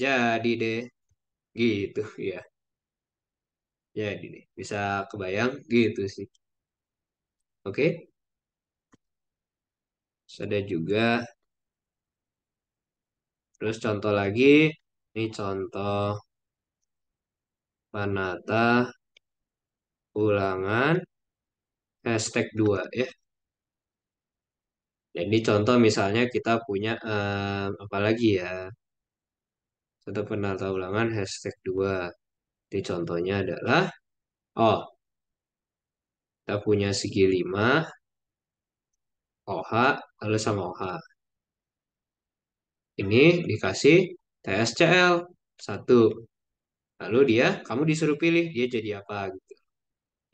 Speaker 1: Jadi deh, gitu, ya. Jadi deh, bisa kebayang gitu sih. Oke, terus ada juga, terus contoh lagi, ini contoh penata ulangan hashtag 2 ya. Jadi contoh misalnya kita punya apa lagi ya? Contoh penata ulangan hashtag 2. Jadi contohnya adalah, oh, kita punya segi 5, OH, lalu sama OH. Ini dikasih TSCl 1. Lalu kamu disuruh pilih dia jadi apa gitu.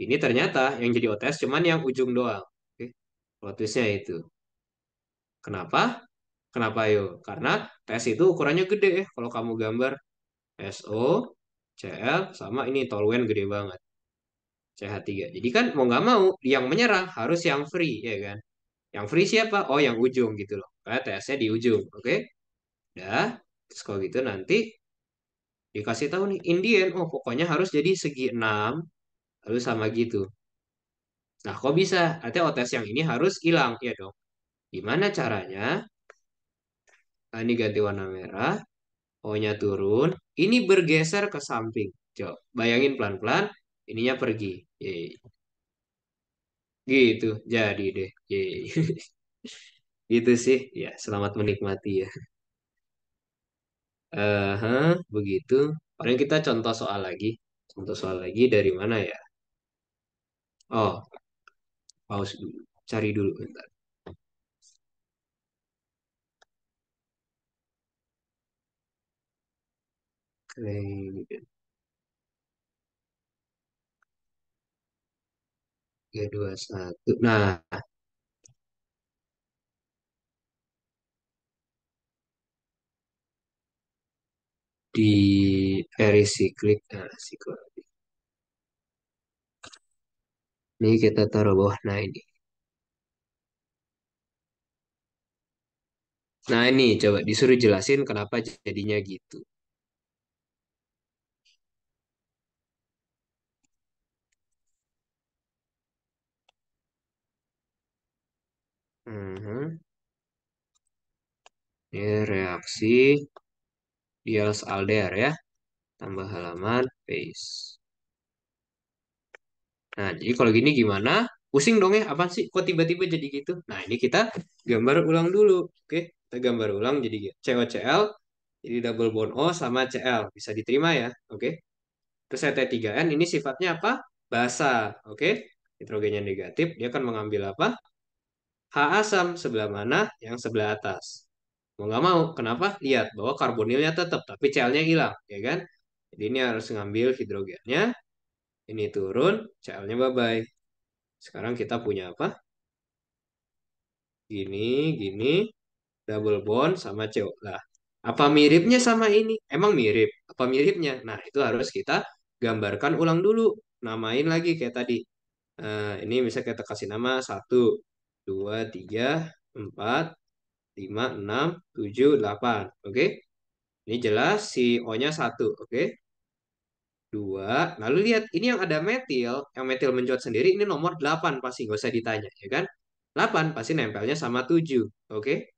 Speaker 1: Ini ternyata yang jadi OTS cuman yang ujung doang. Oke, plot twistnya itu. Kenapa? Kenapa yo? Karena TS itu ukurannya gede ya. Kalau kamu gambar SO, CL, sama ini toluen gede banget. CH3. Jadi kan mau nggak mau yang menyerang harus yang free ya kan. Yang free siapa? Oh yang ujung gitu loh. Kayak TS-nya di ujung. Oke. Dah. Terus kalau gitu nanti dikasih tahu nih Indian. Oh pokoknya harus jadi segi 6. Lalu sama gitu. Nah kok bisa? Artinya OTS yang ini harus hilang ya dong. Gimana caranya? Nah, ini ganti warna merah. O-nya turun. Ini bergeser ke samping. Coba bayangin pelan-pelan. Ininya pergi. Yeay. Gitu. Jadi deh. Yeay. Gitu sih. Ya, selamat menikmati ya. Begitu. Paling kita contoh soal lagi. Contoh soal lagi dari mana ya? Oh, pause dulu. Cari dulu bentar. Oke, 3, 2, 1. Nah, di perisiklik. Nah, ini kita taruh bawah. Nah, ini. Nah, ini coba disuruh jelasin kenapa jadinya gitu. Mhm. Ini reaksi Diels-Alder ya. Tambah halaman, paste. Nah, jadi kalau gini gimana? Pusing dong ya, apa sih? Kok tiba-tiba jadi gitu? Nah, ini kita gambar ulang dulu. Oke, kita gambar ulang jadi COCl, jadi double bond O sama Cl. Bisa diterima ya? Oke. Terus T3N ini sifatnya apa? Basa. Oke. Nitrogennya negatif, dia akan mengambil apa? H asam sebelah mana? Yang sebelah atas. Mau nggak mau, kenapa? Lihat bahwa karbonilnya tetap, tapi Cl-nya hilang, ya kan? Jadi ini harus ngambil hidrogennya, ini turun, Cl-nya bye-bye. Sekarang kita punya apa? Gini, gini, double bond sama CO. Lah, Apa miripnya sama ini? Emang mirip? Apa miripnya? Nah, itu harus kita gambarkan ulang dulu. Namain lagi kayak tadi. Ini misalnya kita kasih nama satu, 2, 3, 4, 5, 6, 7, 8. Oke? Ini jelas si O-nya satu. Oke? Dua. Lalu lihat, ini yang ada metil, yang metil mencuat sendiri, ini nomor 8 pasti, nggak usah ditanya. Ya kan? 8 pasti nempelnya sama 7. Oke?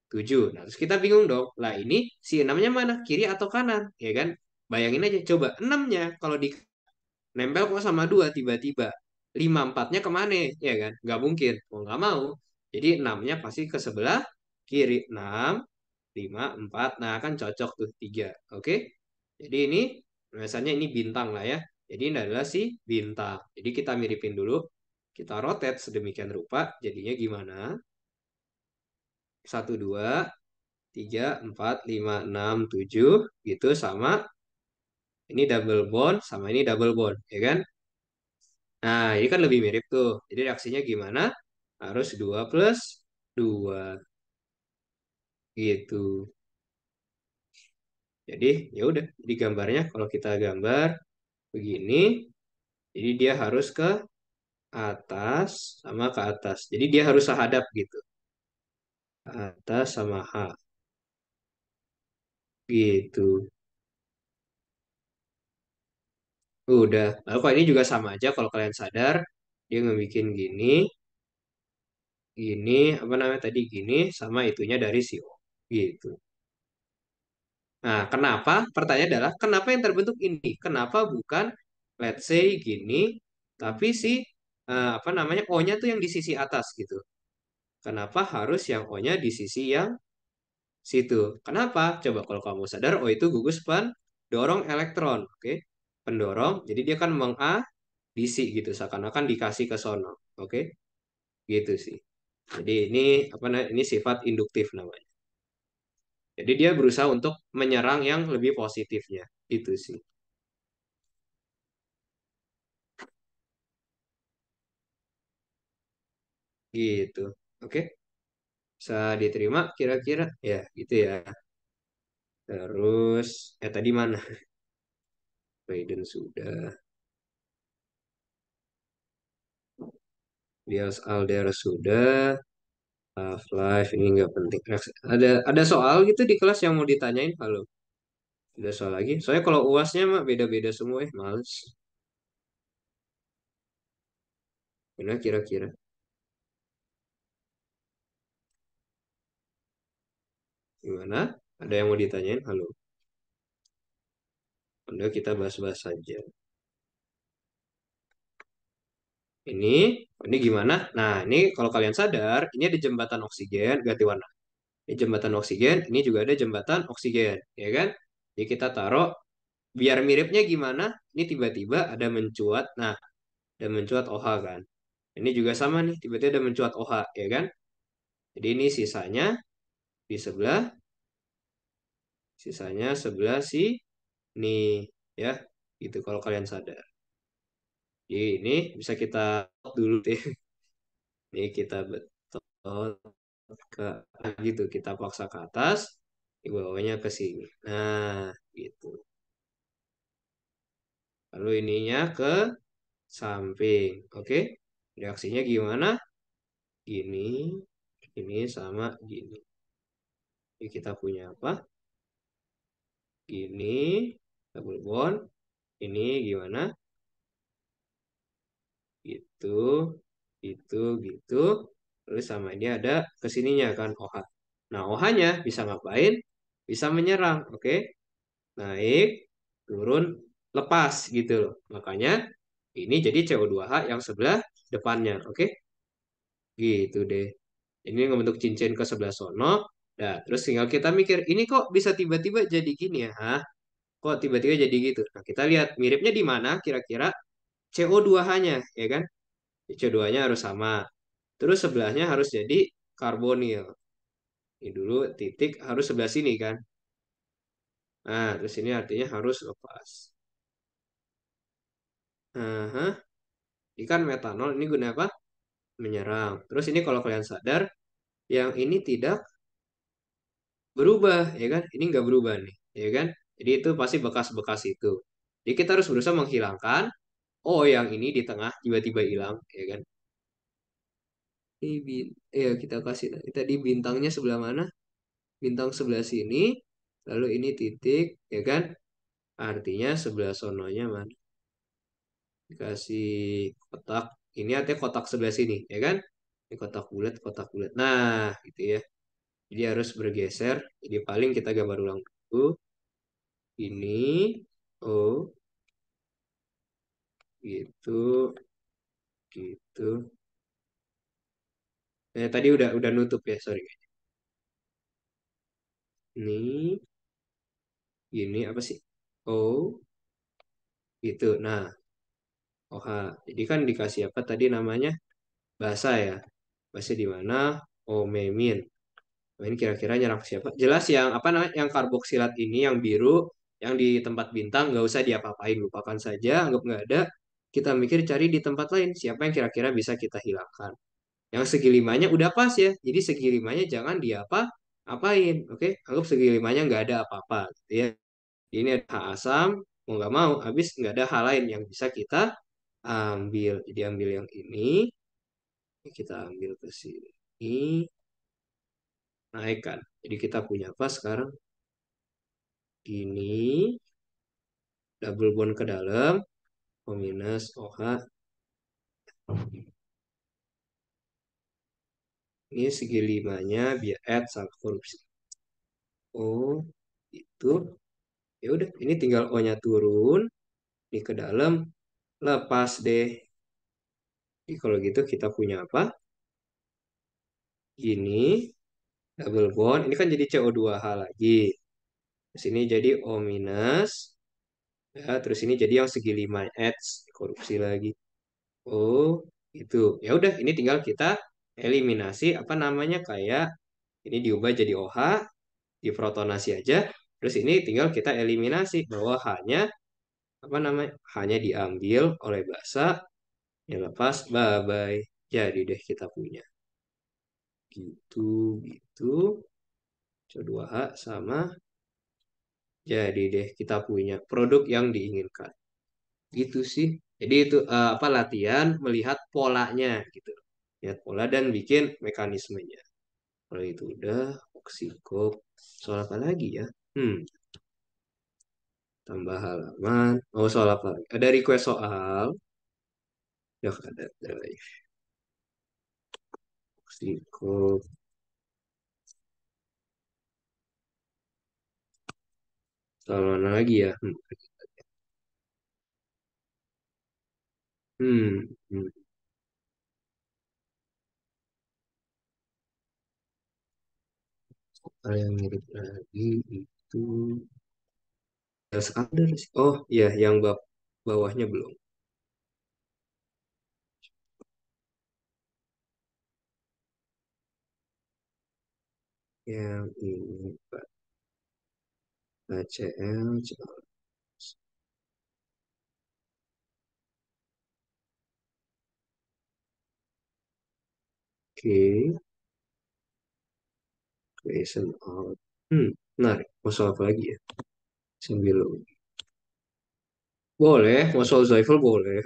Speaker 1: 7. Nah, terus kita bingung dong. Lah ini si 6-nya mana? Kiri atau kanan? Ya kan? Bayangin aja. Coba 6-nya kalau di nempel kok sama 2 tiba-tiba. 5 4-nya kemana? Ya kan? Nggak mungkin. Mau nggak mau. Jadi 6-nya pasti ke sebelah kiri. 6, 5, 4. Nah, kan cocok tuh 3. Oke? Jadi ini, misalnya ini bintang lah ya. Jadi ini adalah si bintang. Jadi kita miripin dulu. Kita rotate sedemikian rupa. Jadinya gimana? Satu, 2, 3, 4, 5, 6, 7 gitu sama ini double bond sama ini double bond ya kan? Nah, ini kan lebih mirip tuh. Jadi reaksinya gimana? Harus 2 plus 2 gitu. Jadi ya udah, di gambarnya kalau kita gambar begini, jadi dia harus ke atas sama ke atas. Jadi dia harus sehadap gitu. Atas sama H gitu. Udah. Lalu kalau ini juga sama aja kalau kalian sadar, dia ngebikin gini, gini apa namanya tadi gini sama itunya dari si O gitu. Nah, kenapa? Pertanyaan adalah kenapa yang terbentuk ini? Kenapa bukan let's say gini, tapi si apa namanya O-nya tuh yang di sisi atas gitu. Kenapa harus yang O-nya di sisi yang situ? Kenapa? Coba kalau kamu sadar, O itu gugus pendorong elektron, oke? Pendorong, jadi dia kan mengadisi gitu, seakan-akan dikasih ke sono, oke? Gitu sih. Jadi ini apa namanya? Ini sifat induktif namanya. Jadi dia berusaha untuk menyerang yang lebih positifnya. Itu sih. Gitu. Oke. Bisa diterima kira-kira? Ya, gitu ya. Terus, tadi mana? Raiden sudah. Diels Alder sudah. Half-Life ini nggak penting. Ada soal gitu di kelas yang mau ditanyain? Halo. Ada soal lagi? Soalnya kalau UASnya mah beda-beda semua ya. Males. Benar kira-kira. Gimana? Ada yang mau ditanyain? Halo. Udah kita bahas-bahas saja. Ini gimana? Nah, ini kalau kalian sadar, ini ada jembatan oksigen, ganti warna. Ini jembatan oksigen, ini juga ada jembatan oksigen, ya kan? Jadi kita taruh, biar miripnya gimana? Ini tiba-tiba ada mencuat, nah, ada mencuat OH kan? Ini juga sama nih, tiba-tiba ada mencuat OH, ya kan? Jadi ini sisanya sebelah si nih, ya, gitu kalau kalian sadar. Jadi ini bisa kita dulu deh, ini kita betul ke gitu kita paksa ke atas di bawahnya ke sini nah gitu lalu ininya ke samping oke reaksinya gimana gini ini sama gini jadi kita punya apa gini double bond ini gimana gitu gitu gitu terus sama ini ada kesininya kan OH nah OH-nya bisa ngapain bisa menyerang oke naik, turun, lepas gitu loh. Makanya ini jadi CO2H yang sebelah depannya, oke? Gitu deh. Ini ngebentuk cincin ke sebelah sono. Nah, terus tinggal kita mikir, ini kok bisa tiba-tiba jadi gini ya? Hah? Kok tiba-tiba jadi gitu? Nah, kita lihat miripnya di mana kira-kira CO2H-nya, ya kan? CO2-nya harus sama. Terus sebelahnya harus jadi karbonil. Ini dulu titik harus sebelah sini kan? Nah, terus ini artinya harus lepas. Nah, ikan metanol ini guna apa? Menyerang. Terus ini kalau kalian sadar, yang ini tidak berubah, ya kan? Ini nggak berubah nih, ya kan? Jadi itu pasti bekas-bekas itu. Jadi kita harus berusaha menghilangkan, oh yang ini di tengah tiba-tiba hilang, ya kan? Ini ya kita kasih tadi bintangnya sebelah mana? Bintang sebelah sini, lalu ini titik, ya kan? Artinya sebelah sononya mana? Dikasih kotak, ini artinya kotak sebelah sini, ya kan? Ini kotak bulat, kotak bulat. Nah, gitu ya. Jadi harus bergeser. Jadi paling kita gambar ulang dulu. Ini, oh, gitu, gitu. Tadi udah nutup ya, sorry. Ini, ini apa sih? Oh, gitu. Nah, OH. Jadi kan dikasih apa tadi namanya? Bahasa ya. Bahasa di mana? Omemin. Nah, ini kira-kira nyerang siapa? Jelas yang apa namanya? Yang karboksilat ini yang biru, yang di tempat bintang nggak usah diapa-apain, lupakan saja, anggap nggak ada. Kita mikir cari di tempat lain siapa yang kira-kira bisa kita hilangkan. Yang segi limanya udah pas ya. Jadi segi limanya jangan diapa-apain, oke? Anggap segi limanya nggak ada apa-apa, gitu ya. Ini ada H asam, mau nggak mau, habis nggak ada hal lain yang bisa kita ambil. Jadi ambil yang ini, kita ambil ke sini, naikkan. Jadi kita punya apa sekarang? Ini double bond ke dalam, O minus OH. Ini segi limanya biar add sama korupsi. Oh, itu. Ya udah, ini tinggal O-nya turun, ini ke dalam, lepas deh. Jadi kalau gitu kita punya apa? Ini double bond, ini kan jadi CO2H lagi. Terus ini jadi O minus, ya, terus ini jadi yang segi 5 H, korupsi lagi. Oh, itu. Ya udah, ini tinggal kita eliminasi apa namanya kayak ini diubah jadi OH, diprotonasi aja. Terus ini tinggal kita eliminasi bahwa hanya apa namanya? Hanya diambil oleh basa, ya lepas, bye bye. Jadi deh kita punya gitu gitu. CO2H sama jadi deh kita punya produk yang diinginkan. Gitu sih. Jadi itu apa latihan melihat polanya gitu. Lihat pola dan bikin mekanismenya. Kalau itu udah oksikop. Soal apa lagi ya? Tambah halaman. Oh, soal apa lagi? Ada request soal. Ya ada. Oksikop. Soal mana lagi ya? Hmm. hmm. Soal yang mirip lagi itu ya sekadar sih. Oh, iya yang bawahnya belum. Yang ini Pak HCl. Oke, creation out. Menarik. Mau soal apa lagi ya? Sambil boleh, mau soal Zoifel boleh.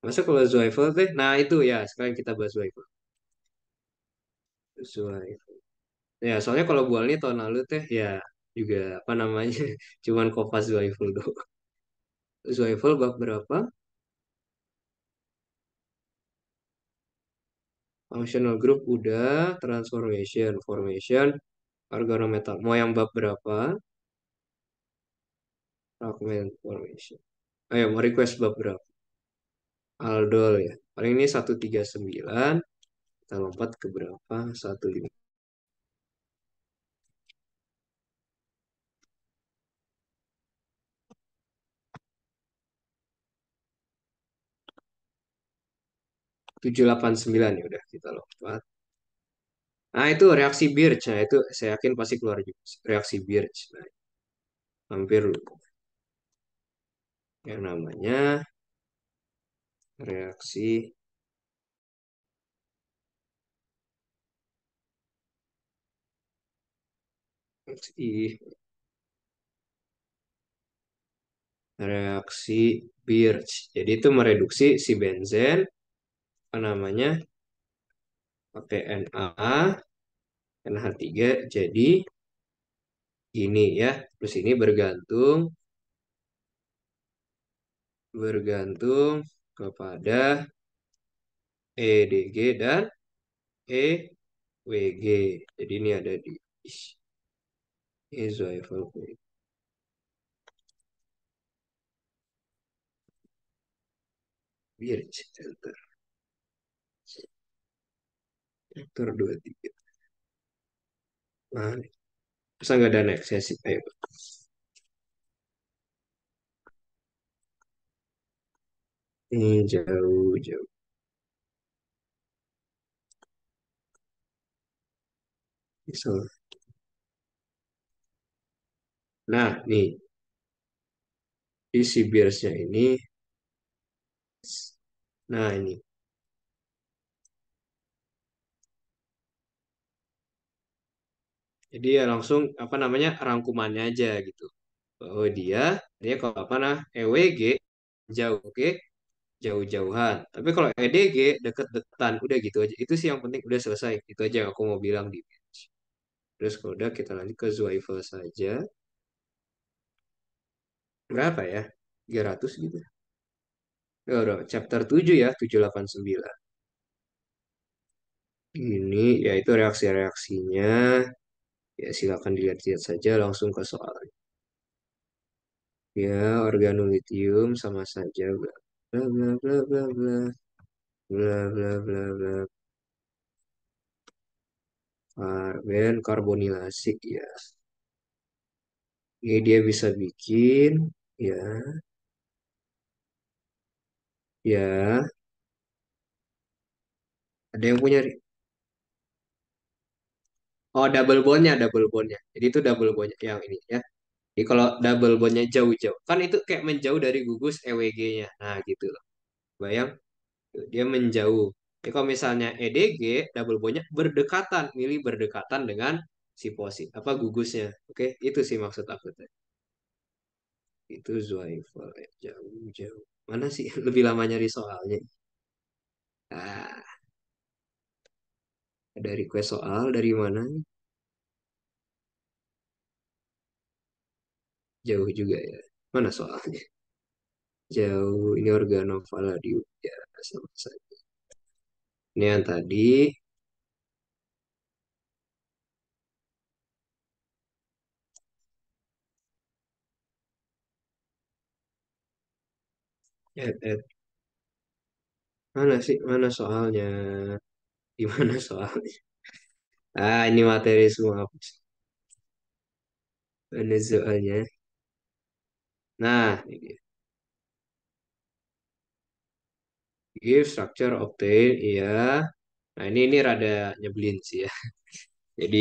Speaker 1: Masa kalau Zoifel teh, nah itu ya, sekarang kita bahas Zoifel. Zoifel. Ya, soalnya kalau bual ini tahun lalu teh, ya juga apa namanya, cuman kopas Zoifel doang. Zoifel bab berapa? Functional group udah, transformation, formation, organometal. Mau yang bab berapa? Fragment formation. Ayo, mau request bab berapa? Aldol ya. Paling ini 139. Kita lompat ke berapa? 789 ya udah kita lompat. Nah itu reaksi Birch. Nah itu saya yakin pasti keluar juga. Reaksi Birch. Nah, hampir lupa. Yang namanya reaksi reaksi reaksi Birch. Jadi itu mereduksi si benzen apa namanya pakai NH3 jadi ini ya. Terus ini bergantung bergantung kepada EDG dan EWG. Jadi ini ada di isoeval Birch Enter 23. Nah, masa nggak ada next sesi? Ayo. Ini jauh, jauh. So, nah, nih, isi biasnya ini. Nah, ini. Jadi ya langsung, apa namanya, rangkumannya aja gitu. Bahwa dia kalau apa nah, EWG, jauh, oke? Jauh-jauhan. Tapi kalau EDG, deket-deketan. Udah gitu aja. Itu sih yang penting, udah selesai. Itu aja yang aku mau bilang di bench. Terus kalau udah, kita lanjut ke Zweifel saja. Berapa ya? 300 gitu. Ya udah, chapter 7 ya, 789. Ini yaitu reaksi-reaksinya. Ya silakan dilihat-lihat saja langsung ke soal. Ya, organolitium sama saja bla bla bla bla bla bla bla bla bla bla karben karbonilasi ya. Ini dia bisa bikin ya ya ada yang punya oh double bondnya. Jadi itu double bondnya yang ini ya. Jadi kalau double bondnya jauh-jauh kan itu kayak menjauh dari gugus EWG-nya. Nah gitu loh. Bayang dia menjauh. Jadi kalau misalnya EDG, double bondnya berdekatan, milih berdekatan dengan si posit, apa gugusnya. Oke, itu sih maksud aku tadi. Itu Zweifel ya, jauh-jauh. Mana sih lebih lama nyari soalnya? Ah, ada request soal dari mana? Jauh juga ya. Mana soalnya? Jauh, ini organovaladium. Ya, sama saja. Ini yang tadi, mana sih? Mana soalnya? Di mana soalnya? Ah, ini materi semua. Mana soalnya? Nah, ini dia. Give structure obtain, iya. Nah, ini rada nyebelin sih ya. Jadi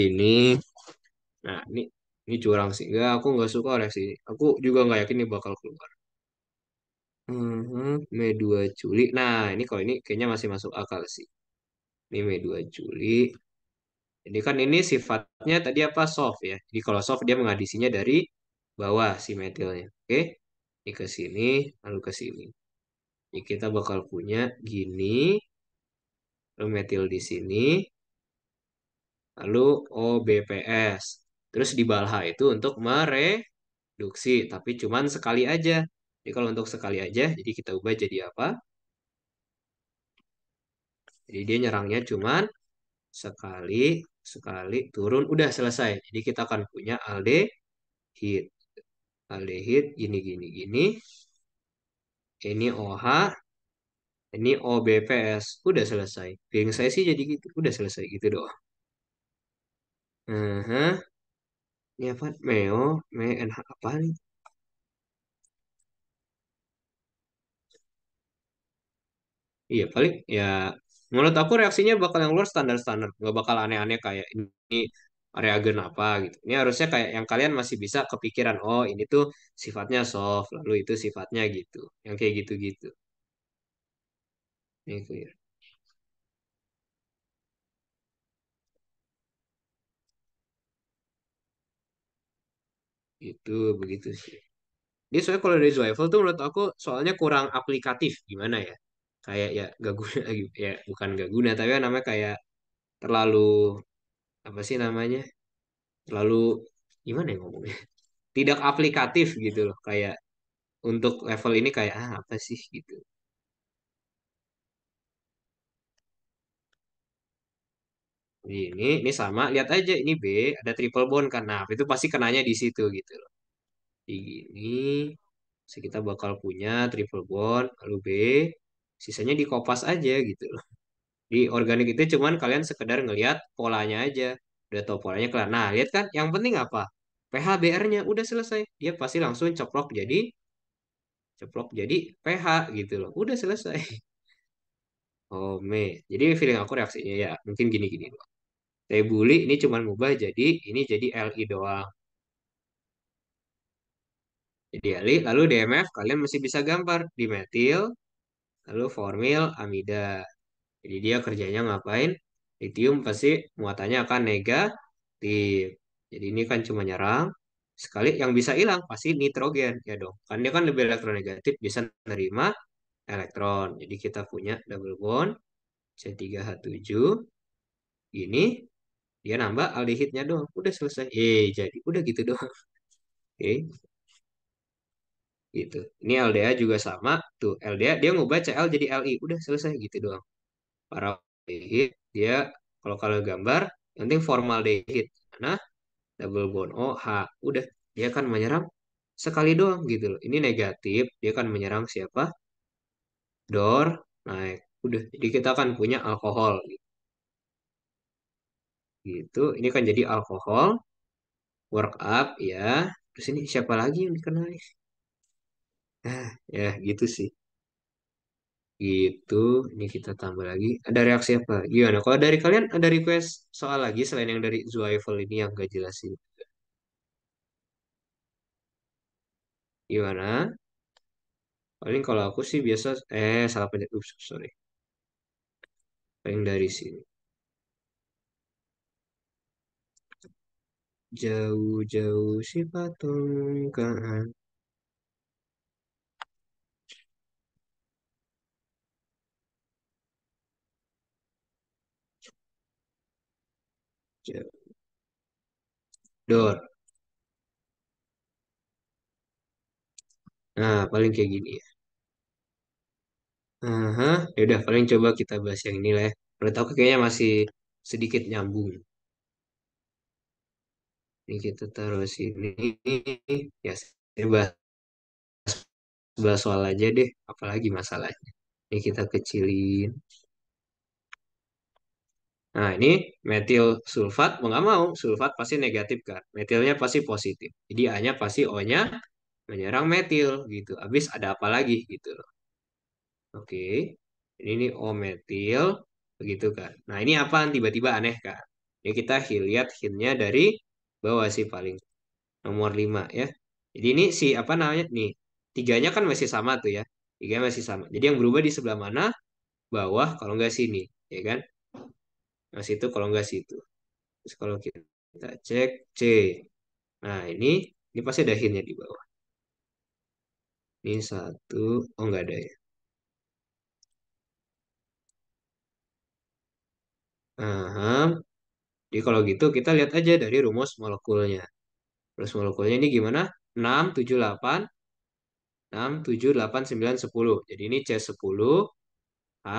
Speaker 1: nah ini curang sih. Enggak, aku nggak suka reaksi ini. Aku juga nggak yakin ini bakal keluar. Mei 2 Juli. Nah, ini kalau ini kayaknya masih masuk akal sih. Ini Mei 2 Juli. Jadi kan ini sifatnya tadi apa soft ya. Jadi kalau soft dia mengadisinya dari bawah si metilnya. Oke. Ini ke sini, lalu ke sini. Jadi kita bakal punya gini, lalu metil di sini, lalu OBPS. Terus di balha itu untuk mereduksi, tapi cuman sekali aja. Jadi kalau untuk sekali aja, jadi kita ubah jadi apa? Jadi dia nyerangnya cuman sekali, sekali turun, udah selesai. Jadi kita akan punya aldehid. Aldehid gini, gini, gini. Ini OH, ini OBPS. Udah selesai. Feeling saya sih jadi gitu. Udah selesai gitu doang. Nah, ini apa? NH apa nih? Iya paling ya menurut aku reaksinya bakal yang luar standar-standar, nggak bakal aneh-aneh kayak ini reagen apa gitu. Ini harusnya kayak yang kalian masih bisa kepikiran, oh ini tuh sifatnya soft, lalu itu sifatnya gitu, yang kayak gitu-gitu. Ini clear. Itu begitu sih. Dia soalnya kalau dari Zweifel tuh menurut aku soalnya kurang aplikatif gimana ya? Kayak ya gak guna ya bukan gak guna tapi kan namanya kayak terlalu apa sih namanya? Terlalu gimana ya ngomongnya? Tidak aplikatif gitu loh. Kayak untuk level ini kayak apa sih gitu. Ini sama, lihat aja ini B ada triple bond kan. Nah, itu pasti kenanya di situ gitu loh. Di gini, kita bakal punya triple bond, lalu B, sisanya di kopas aja gitu loh. Di organik itu cuman kalian sekedar ngelihat polanya aja. Udah tau polanya kelar. Nah, lihat kan yang penting apa? pH BR-nya udah selesai. Dia pasti langsung ceplok jadi pH gitu loh. Udah selesai. Oh, me. Jadi feeling aku reaksinya ya mungkin gini-gini doang. Tebuli ini cuman ngubah jadi ini jadi Li doang. Jadi Li, lalu DMF kalian masih bisa gambar di metil, lalu formil, amida. Jadi dia kerjanya ngapain? Litium pasti muatannya akan negatif. Jadi ini kan cuma nyerang. Sekali yang bisa hilang pasti nitrogen ya dong. Kan dia kan lebih elektronegatif bisa menerima elektron. Jadi kita punya double bond C3H7. Ini dia nambah aldehidnya doang. Udah selesai. Jadi udah gitu doang. Oke, gitu. Ini LDA juga sama. Tuh LDA dia ngubah Cl jadi Li. Udah selesai gitu doang. Paraldehyid dia kalau kalau gambar yang penting formaldehid mana double bond OH udah dia kan menyerang sekali doang gitu loh ini negatif dia kan menyerang siapa dor naik udah jadi kita kan punya alkohol gitu ini kan jadi alkohol work up ya terus ini siapa lagi yang dikenal ya gitu sih gitu ini kita tambah lagi ada reaksi apa gimana kalau dari kalian ada request soal lagi selain yang dari Zweifel ini yang gak jelasin gimana paling kalau aku sih biasa salah pencet sorry paling dari sini jauh-jauh si patung kan dor nah paling kayak gini ya Aha, ya udah paling coba kita bahas yang ini lah ya menurut aku kayaknya masih sedikit nyambung ini kita taruh sini ya saya bahas, bahas soal aja deh apalagi masalahnya ini kita kecilin nah ini metil sulfat mau nggak mau sulfat pasti negatif kan metilnya pasti positif jadi A-nya pasti O-nya menyerang metil gitu. Habis ada apa lagi gitu loh. Oke. Ini nih O metil begitu kan. Nah, ini apaan tiba-tiba aneh kan. Ini kita lihat hintnya dari bawah sih paling nomor 5 ya. Jadi ini si apa namanya nih. Tiganya kan masih sama tuh ya. Tiga masih sama. Jadi yang berubah di sebelah mana? Bawah kalau nggak sini, ya kan? Nah, situ kalau nggak situ. Terus kalau kita cek C. Nah, ini pasti ada hintnya di bawah. Ini satu, oh nggak ada ya. Aha. Jadi kalau gitu kita lihat aja dari rumus molekulnya. Rumus molekulnya ini gimana? 6, 7, 8, 6, 7, 8, 9, 10. Jadi ini C10, H,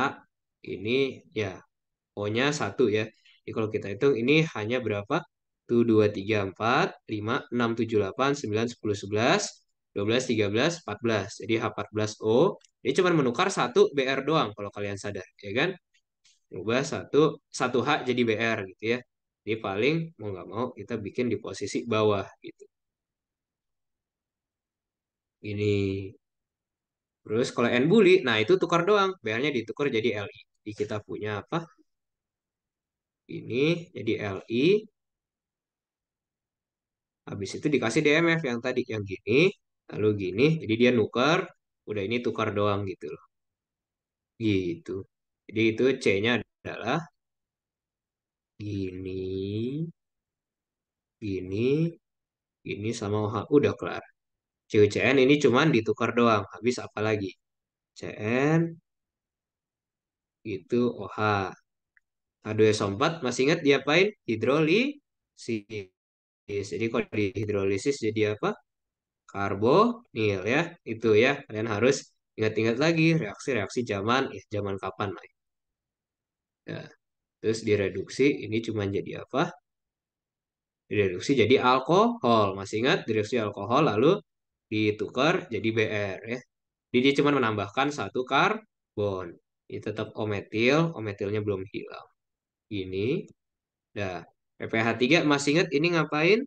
Speaker 1: ini ya O-nya 1 ya. Jadi kalau kita hitung ini hanya berapa? Tuh 2, 3, 4, 5, 6, 7, 8, 9, 10, 11, 12, 13, 14. Jadi H14O. Ini cuma menukar satu BR doang kalau kalian sadar, ya kan? Ubah satu H jadi BR gitu ya. Jadi paling mau nggak mau kita bikin di posisi bawah gitu. Ini. Terus kalau N bully, nah itu tukar doang. BR-nya ditukar jadi LI. Jadi kita punya apa? Ini jadi LI. Habis itu dikasih DMF yang tadi yang gini, lalu gini. Jadi dia nuker. Udah ini tukar doang gitu loh. Gitu. Jadi itu C-nya adalah gini, gini, Ini sama OH. Udah kelar. CuCN ini cuman ditukar doang. Habis apa lagi? CN itu OH. H2SO4 masih ingat diapain? Hidrolisis. Jadi kalau dihidrolisis jadi apa? Karbonil ya. Itu ya. Kalian harus ingat-ingat lagi reaksi-reaksi zaman zaman kapan lah. Ya. Terus direduksi ini cuma jadi apa? Direduksi jadi alkohol. Masih ingat direduksi alkohol lalu ditukar jadi Br ya. Jadi dia cuma menambahkan satu karbon. Ini tetap ometil, ometilnya belum hilang. Ini, dah. PPH3 masih ingat ini ngapain?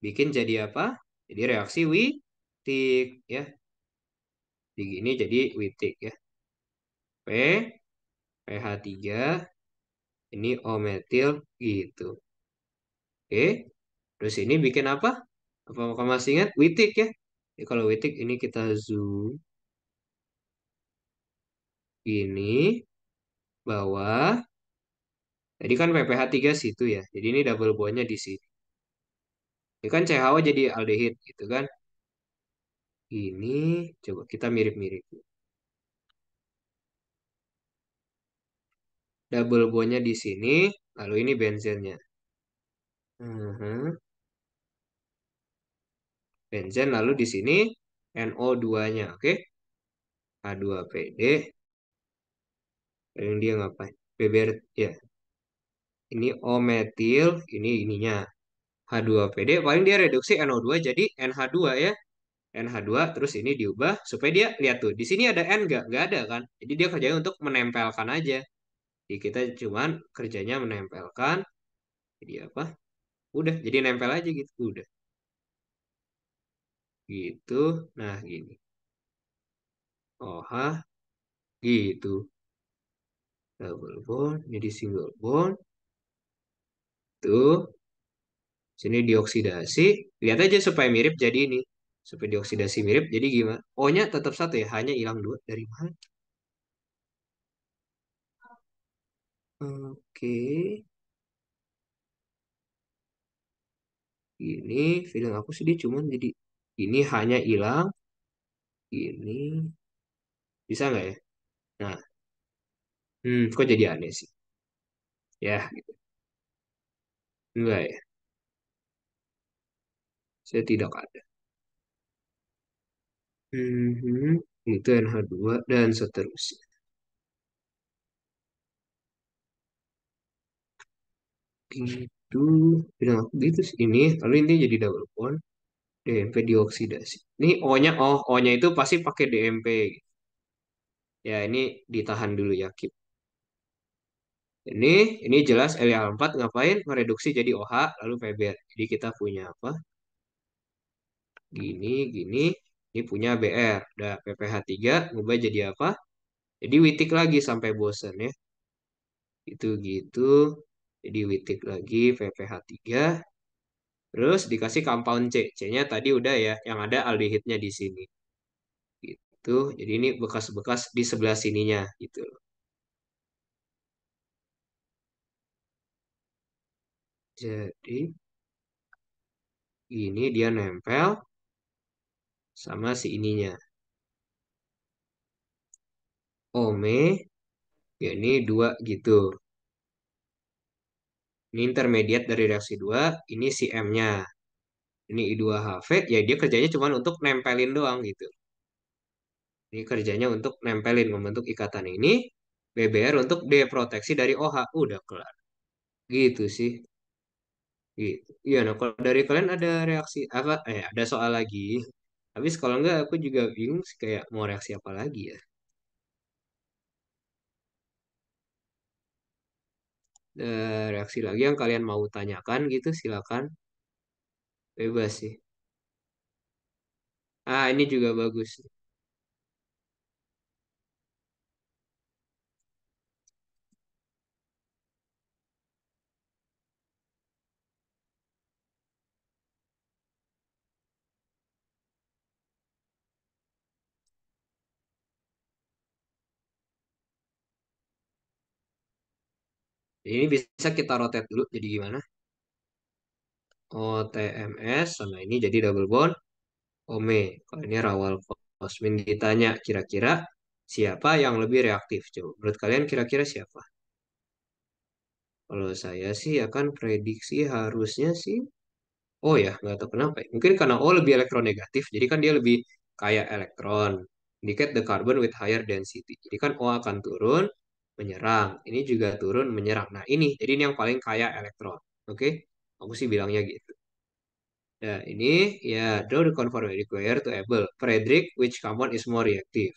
Speaker 1: Bikin jadi apa? Jadi reaksi Wittig ya. Begini jadi Wittig ya. P, PH3, ini ometil gitu. Oke. Terus ini bikin apa? Apa kamu masih ingat? Wittig ya. Jadi kalau Wittig ini kita zoom ini bawah. Tadi kan PPH3 situ ya. Jadi ini double bondnya di sini. Ini kan CHO jadi aldehid gitu kan. Ini coba kita mirip-mirip. Double bondnya di sini, lalu ini benzennya. Mhm. Benzen lalu di sini NO2-nya, oke? H2PD, yang dia ngapain? BBR, ya. Ini O-metil, ini ininya. H2PD, paling dia reduksi NO2 jadi NH2 ya. NH2 terus ini diubah supaya dia lihat tuh di sini ada N nggak ada kan jadi dia kerjanya untuk menempelkan aja jadi kita cuman kerjanya menempelkan jadi apa udah jadi nempel aja gitu udah gitu nah gini oh gitu double bond jadi single bond tuh sini dioksidasi lihat aja supaya mirip jadi ini supaya dioksidasi mirip jadi gimana O-nya tetap satu ya hanya hilang dua dari mana oke ini feeling aku sih dia cuman jadi ini hanya hilang ini bisa nggak ya? Nah, kok jadi aneh sih? Ya, enggak ya. Saya tidak ada. Mhm, itu NH2 dan seterusnya. Gitu. Bilang aku gitu sih. Ini, lalu ini jadi double bond. DMP dioksidasi. Ini O-nya itu pasti pakai DMP. Ya, ini ditahan dulu ya, Kip. Ini, ini jelas LA4 ngapain? Mereduksi jadi OH, lalu PBr. Jadi kita punya apa? Gini, gini. Ini punya BR. Udah PPH3 ngubah jadi apa? Jadi witik lagi sampai bosen ya. Itu gitu. Jadi witik lagi PPH3. Terus dikasih compound C. C-nya tadi udah ya. Yang ada aldehidnya di sini. Gitu. Jadi ini bekas-bekas di sebelah sininya gitu. Jadi ini dia nempel sama si ininya. Ome. Ya ini dua gitu. Ini intermediate dari reaksi dua. Ini si M-nya. Ini I2HV. Ya dia kerjanya cuma untuk nempelin doang gitu. Ini kerjanya untuk nempelin membentuk ikatan ini. BBR untuk deproteksi dari OH. Udah kelar. Gitu sih. Gitu. Iya, nah kalau dari kalian ada reaksi apa? Ada soal lagi. Habis kalau enggak aku juga bingung sih kayak mau reaksi apa lagi ya. Ada reaksi lagi yang kalian mau tanyakan gitu silakan. Bebas sih. Ah, ini juga bagus. Ini bisa kita rotate dulu jadi gimana? OTMS sama ini jadi double bond Ome. Kalau ini rawal Kosmin ditanya kira-kira siapa yang lebih reaktif? Coba menurut kalian kira-kira siapa? Kalau saya sih akan prediksi harusnya sih. Oh ya, nggak tahu kenapa, ya. Mungkin karena O lebih elektronegatif, jadi kan dia lebih kaya elektron. Indicate the carbon with higher density. Jadi kan O akan turun, menyerang. Ini juga turun, menyerang. Nah ini, jadi ini yang paling kaya elektron. Oke, aku sih bilangnya gitu. Ya, ini ya draw the conformal required to able. Frederick, which compound is more reactive?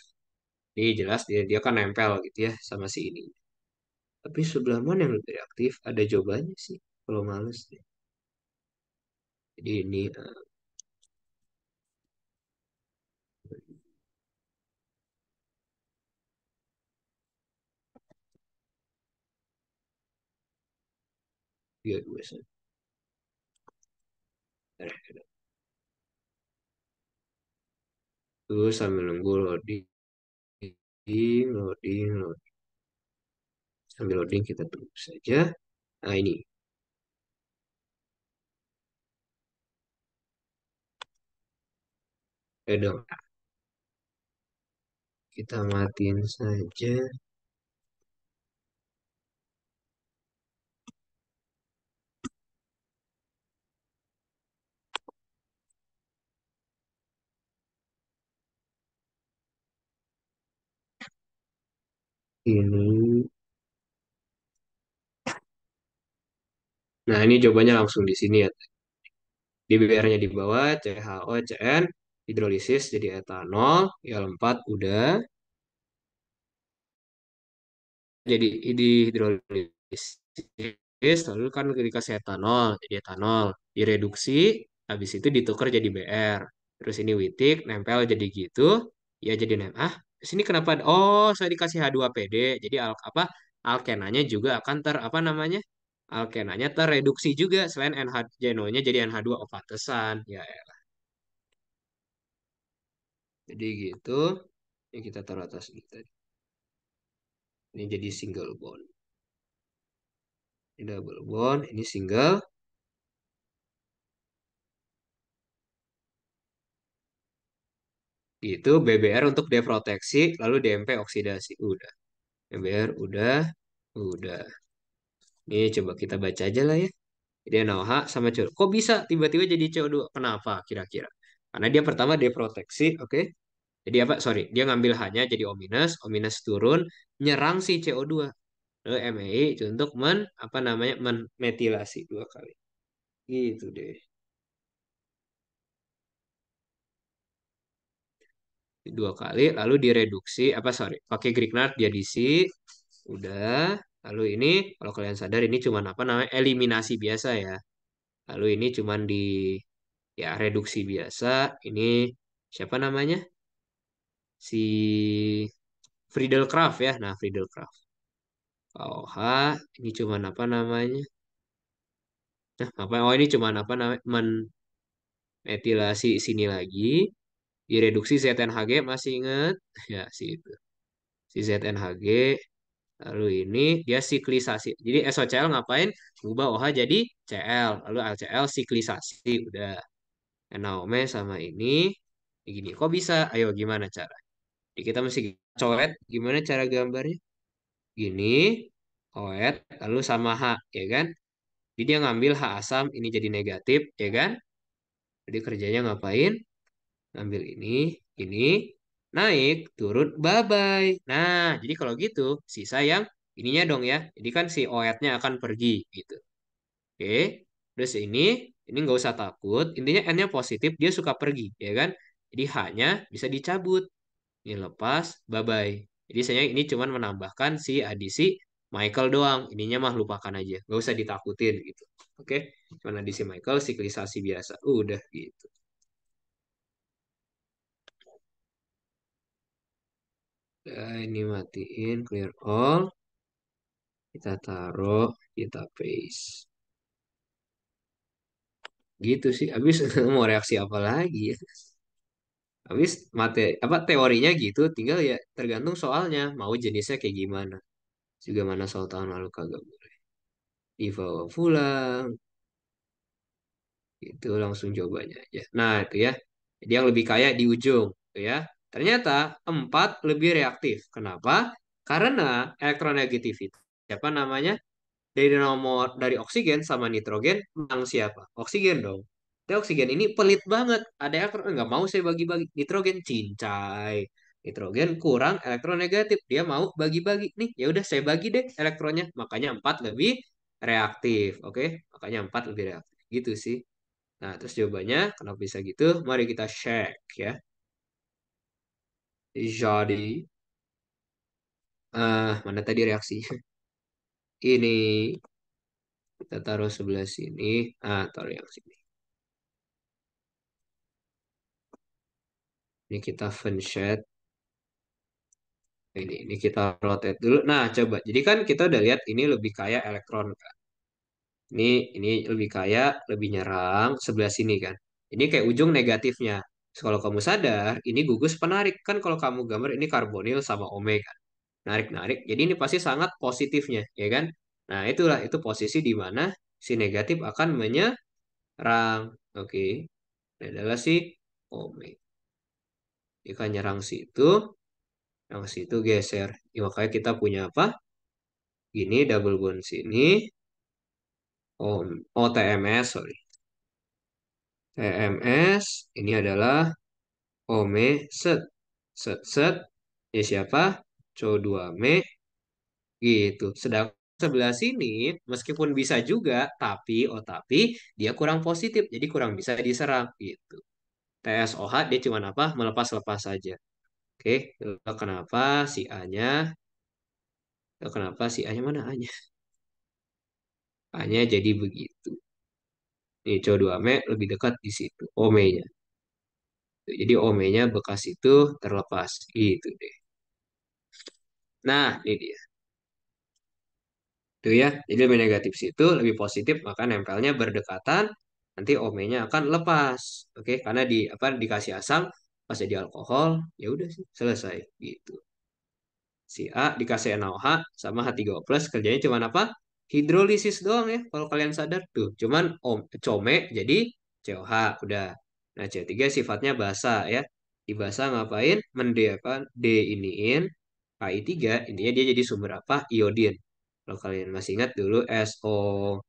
Speaker 1: Ini jelas dia kan nempel gitu ya sama si ini. Tapi sebelah mana yang lebih reaktif? Ada jawabannya sih. Kalau males deh. Jadi ini dia dua satu. Terus sambil nunggu loading, loading. Sambil loading kita tunggu saja. Nah ini, ya dong. Kita matiin saja. Ini. Nah ini jawabannya langsung di sini ya. Di BR-nya di bawah, CHO, CN, hidrolisis jadi etanol, IL-4 udah. Jadi di hidrolisis, lalu kan dikasih etanol, jadi etanol. Direduksi, habis itu ditukar jadi BR. Terus ini witik, nempel jadi gitu. Ya jadi sini kenapa? Oh, saya dikasih H2PD. Jadi apa? Alkenanya juga akan apa namanya? Alkenanya terreduksi juga selain NH jenonya jadi NH2 oh pantesan. Ya, jadi gitu. Ini kita taruh atas ini tadi. Ini jadi single bond. Ini double bond, ini single. Itu BBR untuk deproteksi, lalu DMP oksidasi. Udah. BBR udah. Ini coba kita baca aja lah ya. Jadi NaOH sama CO2. Kok bisa tiba-tiba jadi CO2? Kenapa kira-kira? Karena dia pertama deproteksi, oke. Jadi apa? Sorry, dia ngambil hanya jadi O minus turun, nyerang si CO2. Lalu MEI itu untuk apa namanya, menmetilasi dua kali. Gitu deh. Dua kali, lalu direduksi, apa sorry, pakai Grignard dia diisi, udah. Lalu ini, kalau kalian sadar ini cuman apa namanya, eliminasi biasa ya. Lalu ini cuman di, ya reduksi biasa. Ini siapa namanya? Si Friedel Kraft ya. Nah, Friedel Kraft. KOH, ini cuman apa namanya? Nah, apa? Oh, ini cuman apa namanya? Metilasi sini lagi. Direduksi ZNHG, masih ingat? Ya, si itu. Si ZNHG. Lalu ini dia siklisasi. Jadi SOCl ngapain? Ubah OH jadi Cl. Lalu LCl siklisasi. Udah. NaOM sama ini gini. Kok bisa? Ayo gimana cara? Jadi kita mesti coet. Gimana cara gambarnya? Gini. Coet. Lalu sama H. Ya kan? Jadi dia ngambil H asam. Ini jadi negatif. Ya kan? Jadi kerjanya ngapain? Ngambil ini, naik, turun, bye-bye. Nah, jadi kalau gitu, sisa yang ininya dong ya. Jadi kan si OET-nya akan pergi gitu. Oke. Terus ini nggak usah takut. Intinya N-nya positif, dia suka pergi, ya kan? Jadi H-nya bisa dicabut. Ini lepas, bye-bye. Jadi saya ini cuman menambahkan si adisi Michael doang. Ininya mah lupakan aja. Nggak usah ditakutin gitu. Oke. Cuman adisi Michael, siklisasi biasa. Udah gitu. Nah, ini matiin clear all. Kita taruh, kita paste. Gitu sih. Habis mau reaksi apa lagi ya? Habis apa teorinya gitu, tinggal ya tergantung soalnya mau jenisnya kayak gimana. Juga mana soal tahun lalu kagak boleh dibawa pulang. Itu langsung jawabannya aja. Nah, itu ya. Jadi yang lebih kaya di ujung, itu ya. Ternyata 4 lebih reaktif. Kenapa? Karena elektronegativity, siapa namanya? Dari oksigen sama nitrogen menang siapa? Oksigen dong. Tapi oksigen ini pelit banget. Ada elektron nggak mau saya bagi-bagi. Nitrogen cincai. Nitrogen kurang elektronegatif. Dia mau bagi-bagi. Nih, ya udah saya bagi deh elektronnya. Makanya 4 lebih reaktif. Oke? Makanya 4 lebih reaktif. Gitu sih. Nah, terus jawabannya kenapa bisa gitu? Mari kita check ya. Jadi, mana tadi reaksi? Ini kita taruh sebelah sini. Taruh yang sini. Ini kita fanshet. Ini kita rotate dulu. Nah, coba. Jadi kan kita udah lihat ini lebih kaya elektron kan. Ini lebih kaya, lebih nyerang sebelah sini kan. Ini kayak ujung negatifnya. Terus kalau kamu sadar, ini gugus penarik kan kalau kamu gambar ini karbonil sama omega. Narik-narik. Jadi ini pasti sangat positifnya, ya kan? Nah, itulah itu posisi di mana si negatif akan menyerang. Oke. Ini adalah si omega. Dia akan nyerang situ, yang situ geser. Ya, makanya kita punya apa? Ini double bond sini. TMS, sorry. TMS ini adalah ome set. Set set. Ya siapa? CO2me gitu. Sedang sebelah sini meskipun bisa juga, tapi dia kurang positif, jadi kurang bisa diserang gitu. TSOH dia cuma apa? Melepas-lepas saja. Oke, lalu kenapa si A-nya? Lalu kenapa si A-nya mana A-nya? A-nya jadi begitu. Nih CO2me lebih dekat di situ. Ome-nya. Jadi ome-nya bekas itu terlepas gitu deh. Nah, ini dia. Tuh ya. Jadi lebih negatif situ, lebih positif maka nempelnya berdekatan, nanti ome-nya akan lepas. Oke, karena di apa dikasih asam pas jadi alkohol, ya udah sih selesai gitu. Si A dikasih NaOH sama H3O plus kerjanya cuma apa? Hidrolisis doang ya. Kalau kalian sadar tuh, cuman come jadi COH udah. Nah, CO3 sifatnya basa ya. Di basa ngapain? Mende apa? D iniin Ki3 intinya dia jadi sumber apa? Iodin. Kalau kalian masih ingat dulu SOM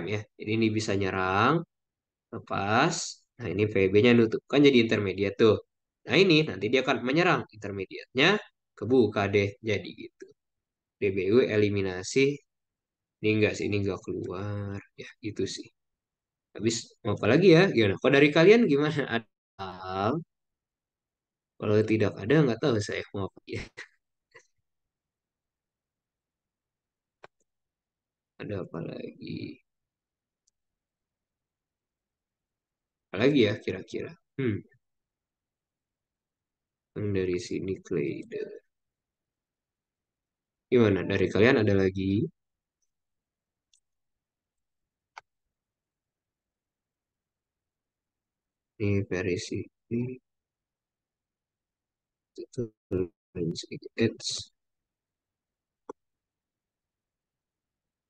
Speaker 1: ya. Jadi ini bisa nyerang, lepas. Nah, ini Vb-nya nutup kan jadi intermediate tuh. Nah, ini nanti dia akan menyerang intermediate-nya kebuka deh jadi gitu. DBU eliminasi ini enggak sih ini enggak keluar ya gitu sih. Habis mau apa lagi ya? Gimana? Kalau dari kalian gimana? Ada hal? Kalau tidak ada nggak tahu saya mau apa ya. Ada apa lagi? Apa lagi ya kira-kira? Hmm, yang dari sini Clade. Gimana? Dari kalian ada lagi? Ini versi ini itu It's.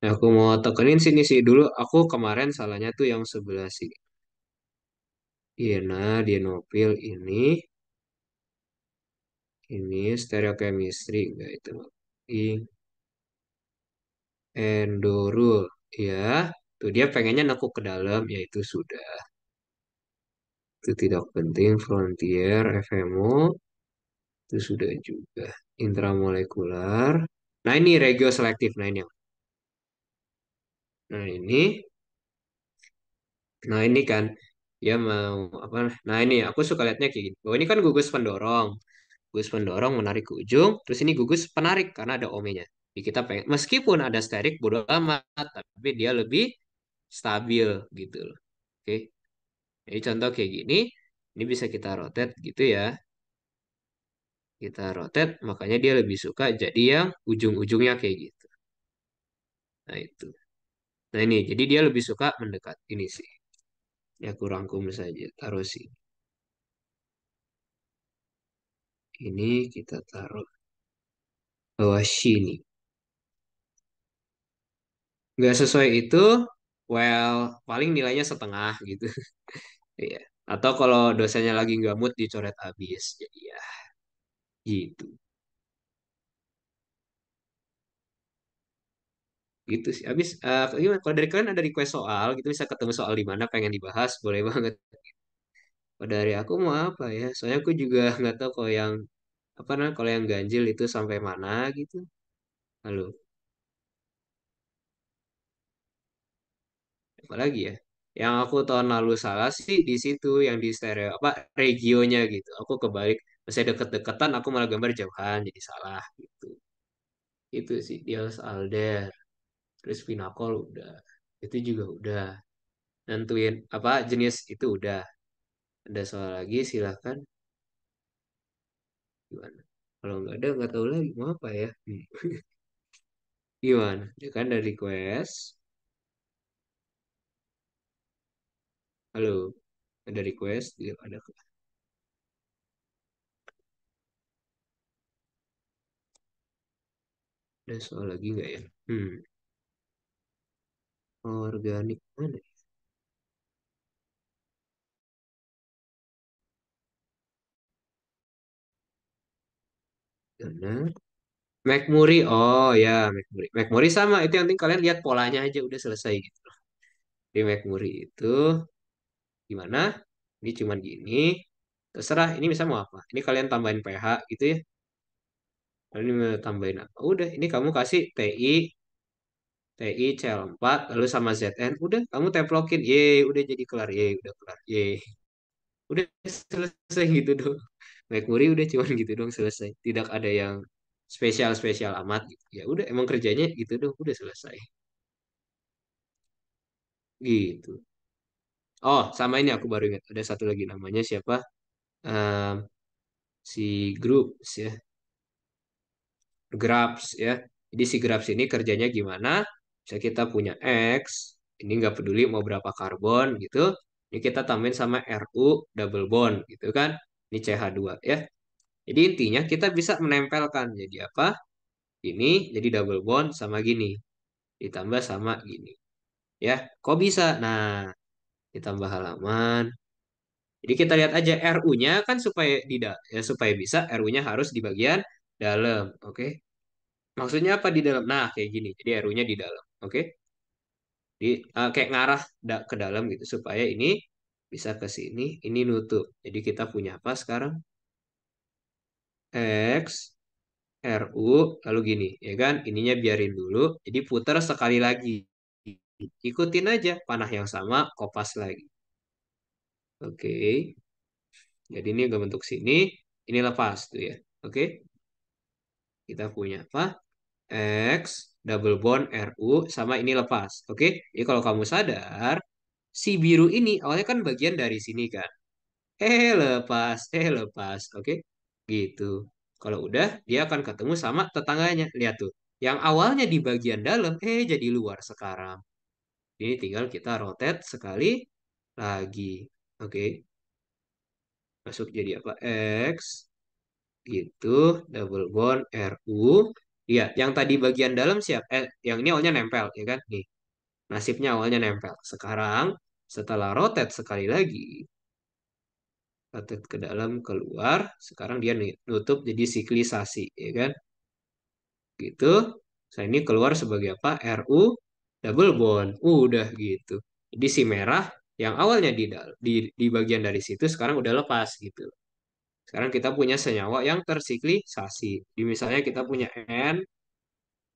Speaker 1: Nah, aku mau tekenin sini sih dulu. Aku kemarin salahnya tuh yang sebelah sini. Iya, nah, dienopil ini stereochemistry enggak itu. Ing Endorul, ya. Tuh dia pengennya nekuk ke dalam, yaitu sudah. Itu tidak penting. Frontier, FMO, itu sudah juga. Intramolekular. Nah, ini regioselektif. Nah, ini kan dia mau apa? Nah, ini aku suka lihatnya kayak gini. Bahwa ini kan gugus pendorong. Gugus pendorong menarik ke ujung, terus ini gugus penarik karena ada omenya. Jadi kita pengen, meskipun ada sterik bodo amat, tapi dia lebih stabil gitu loh. Oke, jadi contoh kayak gini, ini bisa kita rotate gitu ya. Kita rotate, makanya dia lebih suka jadi yang ujung-ujungnya kayak gitu. Nah itu. Nah ini, jadi dia lebih suka mendekat ini sih. Ya aku rangkum saja, taruh sih. Ini kita taruh bawah sini. Nggak sesuai itu, well, paling nilainya setengah gitu. Iya. Atau kalau dosennya lagi nggak mood dicoret habis. Jadi ya gitu. Gitu sih. Habis gimana? Kalau dari kalian ada request soal gitu bisa ketemu soal di mana pengen dibahas, boleh banget. Kalau dari aku mau apa ya? Soalnya aku juga nggak tahu kalau yang apa namanya kalau yang ganjil itu sampai mana gitu. Halo, apalagi ya? Yang aku tahun lalu salah sih di situ yang di stereo apa regionya gitu. Aku kebalik, masih deket-deketan aku malah gambar jauhan jadi salah gitu. Itu sih Dios Alder, terus Pinakol udah. Itu juga udah. Nentuin apa jenis itu udah. Ada soal lagi silahkan gimana? Kalau nggak ada nggak tahu lagi mau apa ya. Gimana? Ya kan ada request. Halo, ada request. Ya, ada soal lagi nggak ya? Organik mana ya? Karena McMurray, oh ya McMurray. McMurray sama itu yang penting kalian lihat polanya aja udah selesai gitu. Di McMurray itu gimana? Ini cuman gini. Terserah ini bisa mau apa. Ini kalian tambahin pH gitu ya. Kalian mau tambahin apa? Udah, ini kamu kasih TI CL4 lalu sama ZN. Udah, kamu templokin. Ye, udah jadi kelar. Ye, udah kelar. Ye. Udah selesai gitu dong. McMurray udah cuman gitu dong selesai. Tidak ada yang spesial-spesial amat gitu. Ya udah emang kerjanya gitu dong, udah selesai. Gitu. Oh, sama ini aku baru ingat. Ada satu lagi namanya siapa? Ehm, si Groups ya. Grabs ya. Jadi si Grabs ini kerjanya gimana? Bisa kita punya X, ini nggak peduli mau berapa karbon gitu. Ini kita tambahin sama Ru double bond gitu kan. Ini CH2 ya. Jadi intinya kita bisa menempelkan. Jadi apa? Ini jadi double bond sama gini. Ditambah sama gini. Ya, kok bisa? Nah, ditambah halaman. Jadi kita lihat aja RU-nya kan supaya ya supaya bisa RU-nya harus di bagian dalam, oke? Maksudnya apa di dalam? Nah, kayak gini. Jadi RU-nya di dalam, oke? Di kayak ngarah ke dalam gitu supaya ini bisa ke sini, ini nutup. Jadi kita punya apa sekarang? X RU lalu gini, ya kan? Ininya biarin dulu. Jadi putar sekali lagi. Ikutin aja panah yang sama, kopas lagi. Oke. Jadi ini udah bentuk sini, ini lepas tuh ya. Oke. Kita punya apa? X double bond RU sama ini lepas. Oke. Jadi kalau kamu sadar, si biru ini awalnya kan bagian dari sini kan. Lepas, lepas. Oke. Gitu. Kalau udah, dia akan ketemu sama tetangganya. Lihat tuh. Yang awalnya di bagian dalam, jadi luar sekarang. Ini tinggal kita rotate sekali lagi. Oke. Masuk jadi apa? X gitu, double bond RU. Iya, yang tadi bagian dalam siap. Yang ini awalnya nempel, ya kan? Nih, nasibnya awalnya nempel. Sekarang, setelah rotate sekali lagi, rotate ke dalam, keluar, sekarang dia nutup jadi siklisasi, ya kan? Gitu. Saya ini keluar sebagai apa? RU double bond. Udah gitu. Jadi si merah yang awalnya di bagian dari situ sekarang udah lepas gitu. Sekarang kita punya senyawa yang tersiklisasi. Di misalnya kita punya N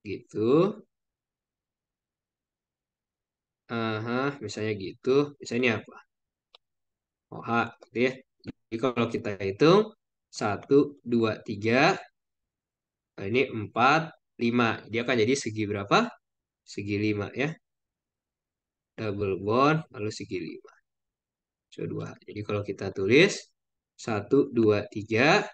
Speaker 1: gitu. Aha, misalnya gitu. Misalnya ini apa? OH gitu ya. Jadi kalau kita hitung satu, 2, 3, ini 4, 5. Dia akan jadi segi berapa? Segi 5 ya. Double bond lalu segi 5. CO2. Jadi kalau kita tulis satu, 2, 3,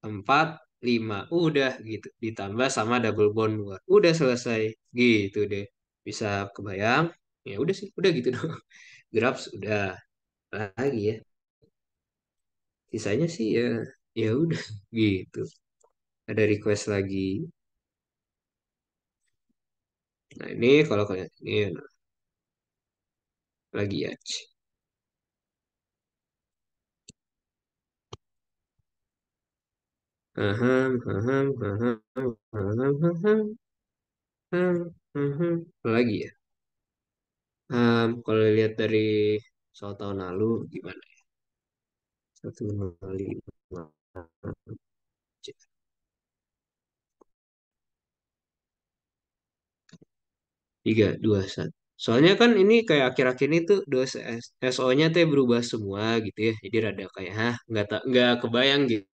Speaker 1: 4, 5. Udah gitu. Ditambah sama double bond luar. Udah selesai. Gitu deh. Bisa kebayang? Ya udah sih. Udah gitu dong. Grabs udah lagi ya. Sisanya sih ya ya udah gitu. Ada request lagi. Nah ini kalau kalian ini. Lagi ya. Aham, aham, aham, aham, aham, aham, aham. Lagi ya. Kalau lihat dari soal tahun lalu gimana? 105 321. Soalnya kan ini kayak akhir-akhir ini tuh SO-nya tuh berubah semua gitu ya. Jadi rada kayak nggak kebayang gitu.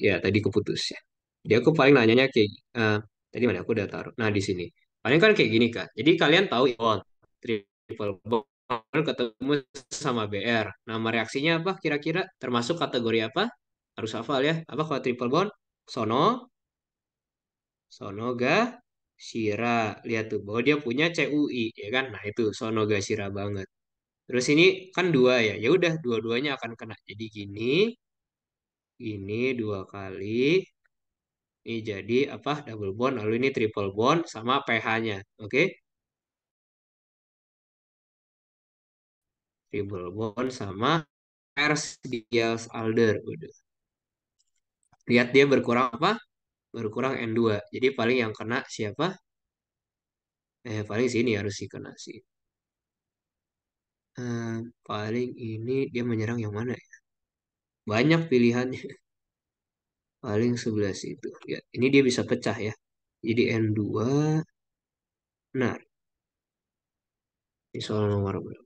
Speaker 1: Ya tadi keputus ya. Jadi aku paling nanyanya kayak tadi mana aku udah taruh. Nah di sini paling kan kayak gini kak. Jadi kalian tahu bond, triple bond ketemu sama BR. Nama reaksinya apa kira-kira? Termasuk kategori apa? Harus hafal ya. Apa kalau triple bond? Sono, Sonoga, Shira. Lihat tuh bahwa dia punya CUI ya kan? Nah itu Sonoga Shira banget. Terus ini kan dua ya. Ya udah dua-duanya akan kena. Jadi gini dua kali. Ini jadi apa? Double bond, lalu ini triple bond sama pH-nya. Oke? Triple bond sama Ers Diels Alder. Udah. Lihat dia berkurang apa? Berkurang N2. Jadi paling yang kena siapa? Paling sini harus sih kena sih. Paling ini dia menyerang yang mana ya? Banyak pilihannya. Paling 11 itu. Ya, ini dia bisa pecah ya. Jadi N2. Nah, ini soal nomor berapa?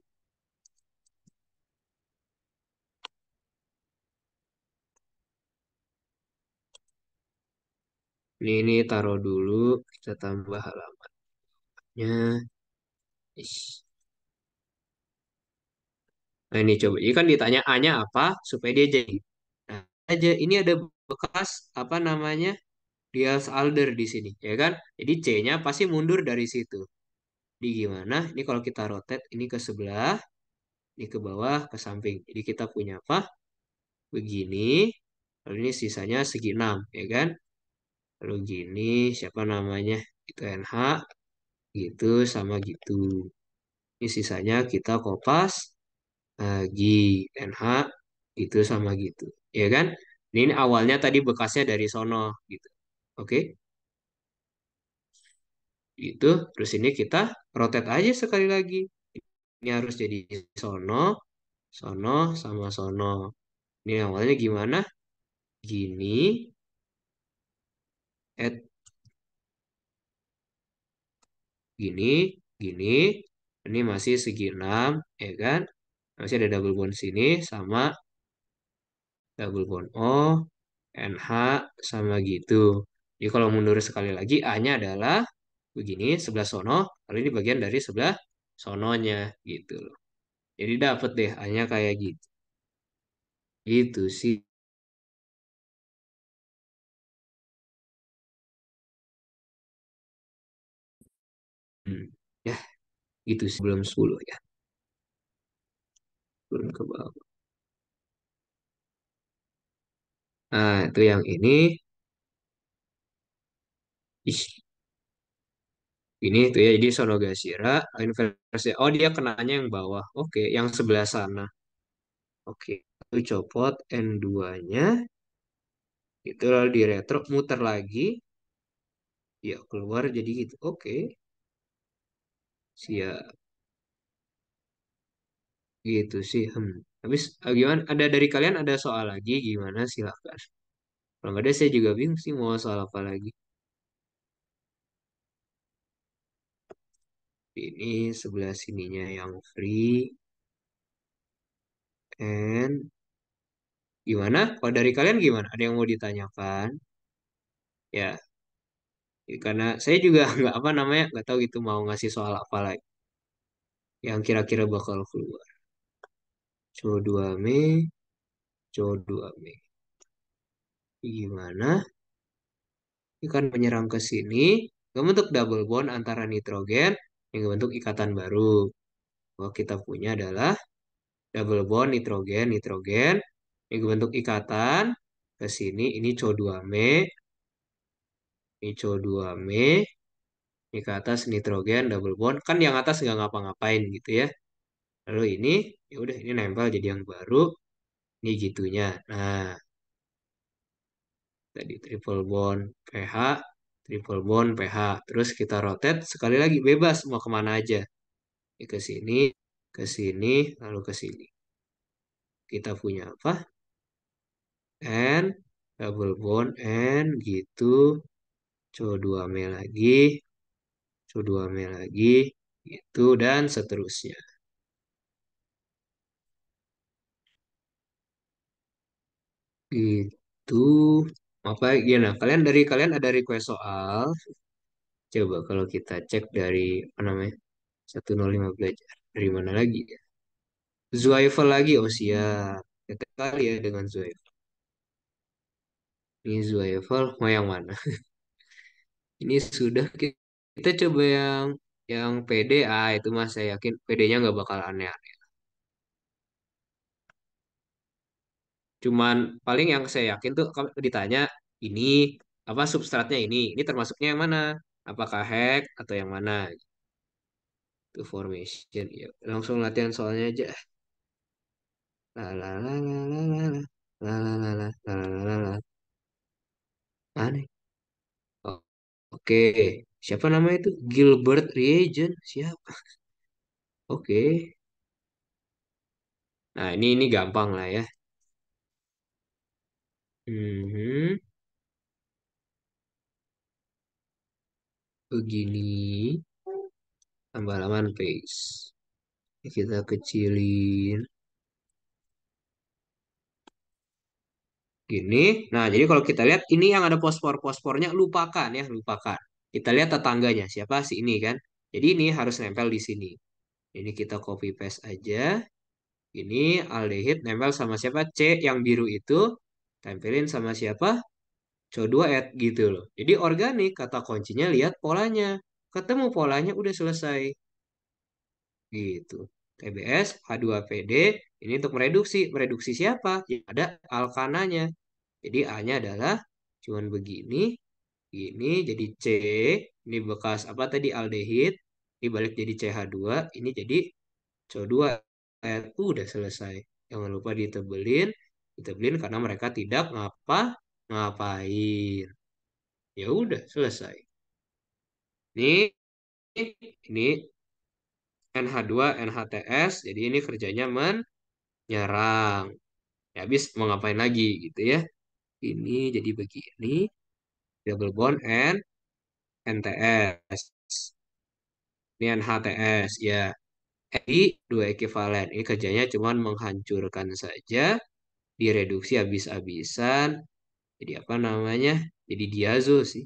Speaker 1: Ini taruh dulu. Kita tambah halamannya. Ish. Nah ini coba, ini kan ditanya A-nya apa supaya dia jadi. Nah, aja ini ada bekas apa namanya Diels Alder di sini, ya kan? Jadi C-nya pasti mundur dari situ. Di gimana? Ini kalau kita rotate ini ke sebelah, ini ke bawah, ke samping. Jadi kita punya apa? Begini. Lalu ini sisanya segi 6, ya kan? Lalu gini, siapa namanya? Itu NH, gitu sama gitu. Ini sisanya kita kopas lagi NH gitu sama gitu ya kan ini awalnya tadi bekasnya dari sono gitu oke gitu terus ini kita rotate aja sekali lagi ini harus jadi sono sono sama sono ini awalnya gimana gini at gini gini ini masih segi 6 ya kan masih ada double bond sini sama double bond O NH sama gitu. Jadi kalau mundur sekali lagi A-nya adalah begini sebelah sono, lalu ini bagian dari sebelah sononya gitu loh. Jadi dapet deh A-nya kayak gitu. Gitu sih. Hmm. Ya, gitu sih belum 10 ya. Belum ke bawah. Nah, itu yang ini. Ini tuh ya, jadi Sonogashira, inversi. Oh, dia kenanya yang bawah. Oke, yang sebelah sana. Oke, itu copot N2-nya. Itu lalu di retro, muter lagi. Ya, keluar jadi gitu. Oke, siap. Gitu sih. Habis gimana? Ada dari kalian ada soal lagi gimana? Silahkan. Kalau nggak ada saya juga bingung sih mau soal apa lagi. Ini sebelah sininya yang free. And gimana? Kalau dari kalian gimana? Ada yang mau ditanyakan? Ya, karena saya juga nggak apa namanya nggak tahu gitu mau ngasih soal apa lagi yang kira-kira bakal keluar. Co 2 Mei, Co 2 Mei. Gimana? Ikan menyerang ke sini, membentuk double bond antara nitrogen yang membentuk ikatan baru. Bahwa kita punya adalah double bond nitrogen, nitrogen yang membentuk ikatan ke sini. Ini CO2Me, ini CO2Me, ini ke atas nitrogen double bond. Kan yang atas nggak ngapa-ngapain gitu ya. Lalu ini, ya udah ini nempel jadi yang baru. Ini gitunya. Nah, tadi triple bond pH, triple bond pH. Terus kita rotate sekali lagi bebas mau kemana aja. Ini ke sini, lalu ke sini. Kita punya apa? N, double bond N gitu. CO2Me lagi, CO2Me lagi, gitu dan seterusnya. Itu apa ya? Nah, kalian ada request soal. Coba kalau kita cek dari apa namanya? 105 belajar. Dari mana lagi ya? Zuhaifal lagi, oh siap. Kita kali ya dengan Zuhaifal. Ini Zuhaifal, mau yang mana? Ini sudah kita coba yang PD. Ah, itu mas saya yakin PD-nya nggak bakal aneh. Cuman paling yang saya yakin tuh kalau ditanya ini apa substratnya ini termasuknya yang mana? Apakah hack atau yang mana? Itu formation ya. Langsung latihan soalnya aja. La la la la la la la la la la la la la la la. Aneh. Oh, oke. Siapa namanya itu? Gilbert Reagent. Siapa? Oke. Nah, ini gampang lah ya. Mhm. Begini. Tambah halaman paste. Kita kecilin. Gini. Nah, jadi kalau kita lihat ini yang ada fosfor-fosfornya lupakan ya, lupakan. Kita lihat tetangganya, siapa sih ini kan? Jadi ini harus nempel di sini. Ini kita copy paste aja. Ini aldehid nempel sama siapa? C yang biru itu tempelin sama siapa? CO2 add gitu loh. Jadi organik kata kuncinya lihat polanya. Ketemu polanya udah selesai gitu. TBS H2PD ini untuk mereduksi. Mereduksi siapa? Ya, ada alkananya. Jadi A-nya adalah cuman begini, ini jadi C, ini bekas apa tadi aldehid, dibalik jadi CH2, ini jadi CO2. Udah selesai. Jangan lupa ditebelin karena mereka tidak ngapain. Ya udah selesai. Ini NH2 NHTS, jadi ini kerjanya menyerang. Ya, habis mau ngapain lagi gitu ya. Ini jadi begini, double bond and NTS. Ini NHTS ya. Jadi dua ekivalen. Ini kerjanya cuma menghancurkan saja, direduksi habis-habisan. Jadi apa namanya? Jadi diazo sih.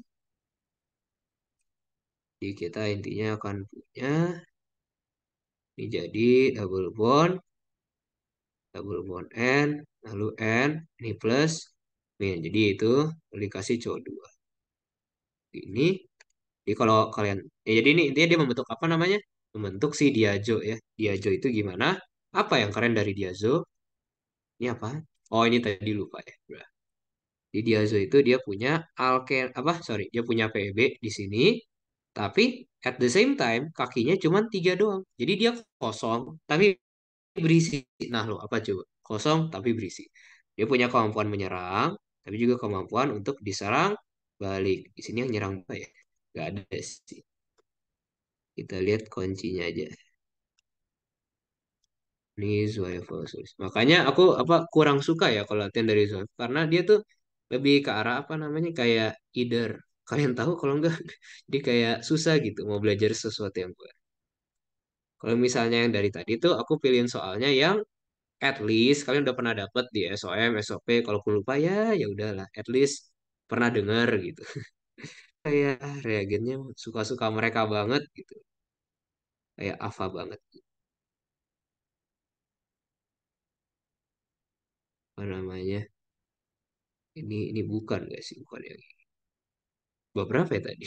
Speaker 1: Jadi kita intinya akan punya ini jadi double bond N, lalu N, ini plus. Nih, jadi itu dikasih CO2. Ini, jadi kalau kalian, ya jadi ini intinya dia membentuk apa namanya? Membentuk si diazo ya. Diazo itu gimana? Apa yang keren dari diazo? Ini apa? Oh, ini tadi lupa ya. Di diazo itu dia punya apa? Sorry, dia punya PB di sini, tapi at the same time kakinya cuma tiga doang. Jadi dia kosong tapi berisi. Nah, lo apa coba? Kosong tapi berisi. Dia punya kemampuan menyerang, tapi juga kemampuan untuk diserang balik. Di sini yang nyerang apa ya? Gak ada sih. Kita lihat kuncinya aja. Nih Zoe Versus. Makanya aku apa kurang suka ya kalau latihan dari Zoe karena dia tuh lebih ke arah apa namanya kayak either kalian tahu kalau enggak dia kayak susah gitu mau belajar sesuatu yang baru. Kalau misalnya yang dari tadi tuh aku pilihin soalnya yang at least kalian udah pernah dapet di SOM, SOP. Kalau aku lupa ya ya udahlah, at least pernah dengar gitu. Kayak reagennya suka-suka mereka banget gitu. Kayak Ava banget apa namanya. Ini bukan gak sih? Bukan yang bab berapa ya tadi?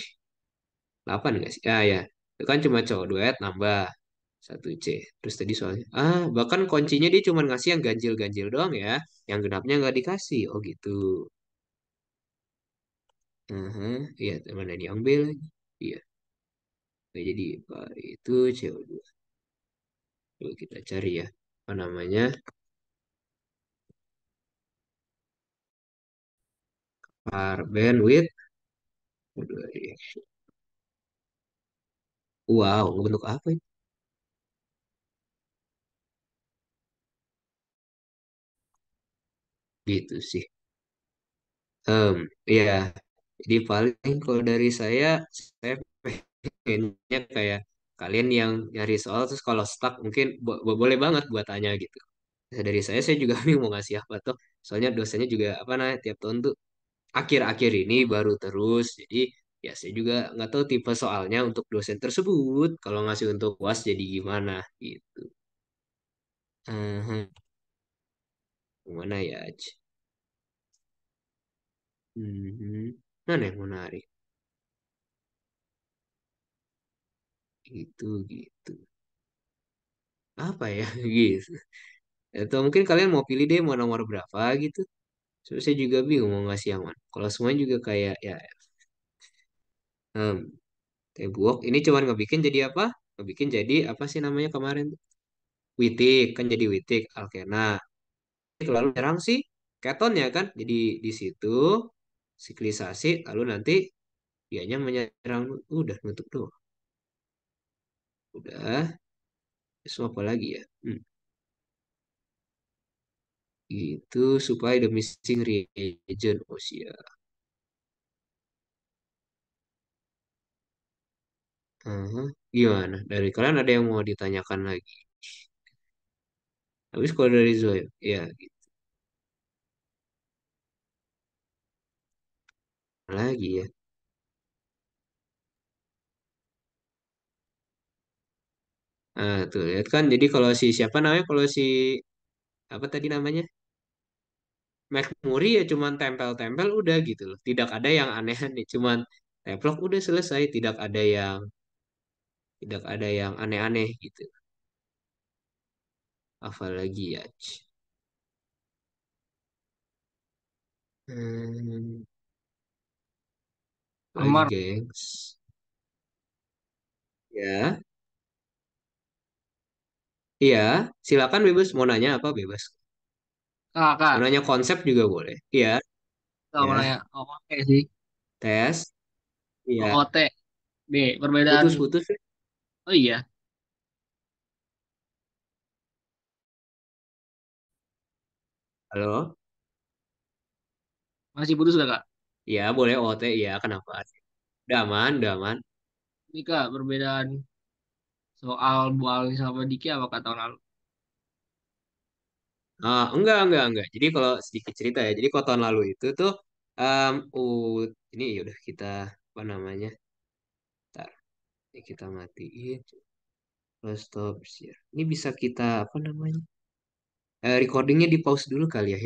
Speaker 1: 8 nggak sih? Ah ya, itu kan cuma cowok duet nambah satu C. Terus tadi soalnya, bahkan kuncinya dia cuma ngasih yang ganjil-ganjil doang ya, yang genapnya nggak dikasih. Oh gitu. Aha, iya, mana diambil lagi? Iya, nggak jadi apa itu CO2. Coba kita cari ya, apa namanya? Carbon with reaction. Wow, bentuk apa ini? Gitu sih. Em, iya. Jadi paling kalau dari saya pengennya kayak kalian yang nyari soal terus kalau stuck mungkin boleh banget buat tanya gitu. Nah, dari saya juga bingung mau ngasih apa tuh. Soalnya dosennya juga apa namanya tiap tahun tuh akhir-akhir ini baru terus. Jadi ya saya juga nggak tahu tipe soalnya untuk dosen tersebut. Kalau ngasih untuk UAS jadi gimana gitu. Mhm. Gimana ya? Mhm. Mana yang menarik? Gitu. Apa ya? Gitu. Atau mungkin kalian mau pilih deh mau nomor berapa gitu. So, saya juga bingung mau ngasih yang mana. Kalau semuanya juga kayak ya hmm, Tebok ini cuman ngebikin jadi apa? Ngebikin jadi apa sih namanya kemarin? Witik kan jadi Witik Alkena. Lalu nyerang si keton ya kan? Jadi di situ siklisasi lalu nanti dianya menyerang udah nutup doang. Udah. Terus apa lagi ya? Itu supaya the missing reagent. Oh siap. Aha. Gimana? Dari kalian ada yang mau ditanyakan lagi? Habis kalau dari Zoe, ya gitu lagi ya. Nah, tuh lihat kan. Jadi kalau si siapa namanya? Kalau si apa tadi namanya? McMurray ya cuman tempel-tempel udah gitu loh. Tidak ada yang aneh-aneh, cuman templok udah selesai. Tidak ada yang aneh-aneh gitu. Apalagi ya. Hmm, lagi
Speaker 3: Amar,
Speaker 1: gengs. Ya, iya. Silakan bebas mau nanya apa bebas. Mau
Speaker 3: kakak,
Speaker 1: nanya konsep juga boleh. Iya,
Speaker 3: kalau
Speaker 1: ya.
Speaker 3: mau nanya OOT sih,
Speaker 1: Tes. Iya.
Speaker 3: OOT, B, perbedaan,
Speaker 1: Putus-putus.
Speaker 3: oh iya,
Speaker 1: Halo.
Speaker 3: masih putus gak kak?
Speaker 1: Iya, boleh OT. Iya, kenapa? Udah aman, udah aman.
Speaker 3: Ini kak, perbedaan soal Bu Ali sama Diki apa kak tahun lalu?
Speaker 1: Enggak. Jadi kalau sedikit cerita ya. Jadi kalau tahun lalu itu tuh, ini ya udah kita apa namanya? Ntar, ini kita matiin. Close stop share. Ini bisa kita apa namanya? Recordingnya di pause dulu kali ya.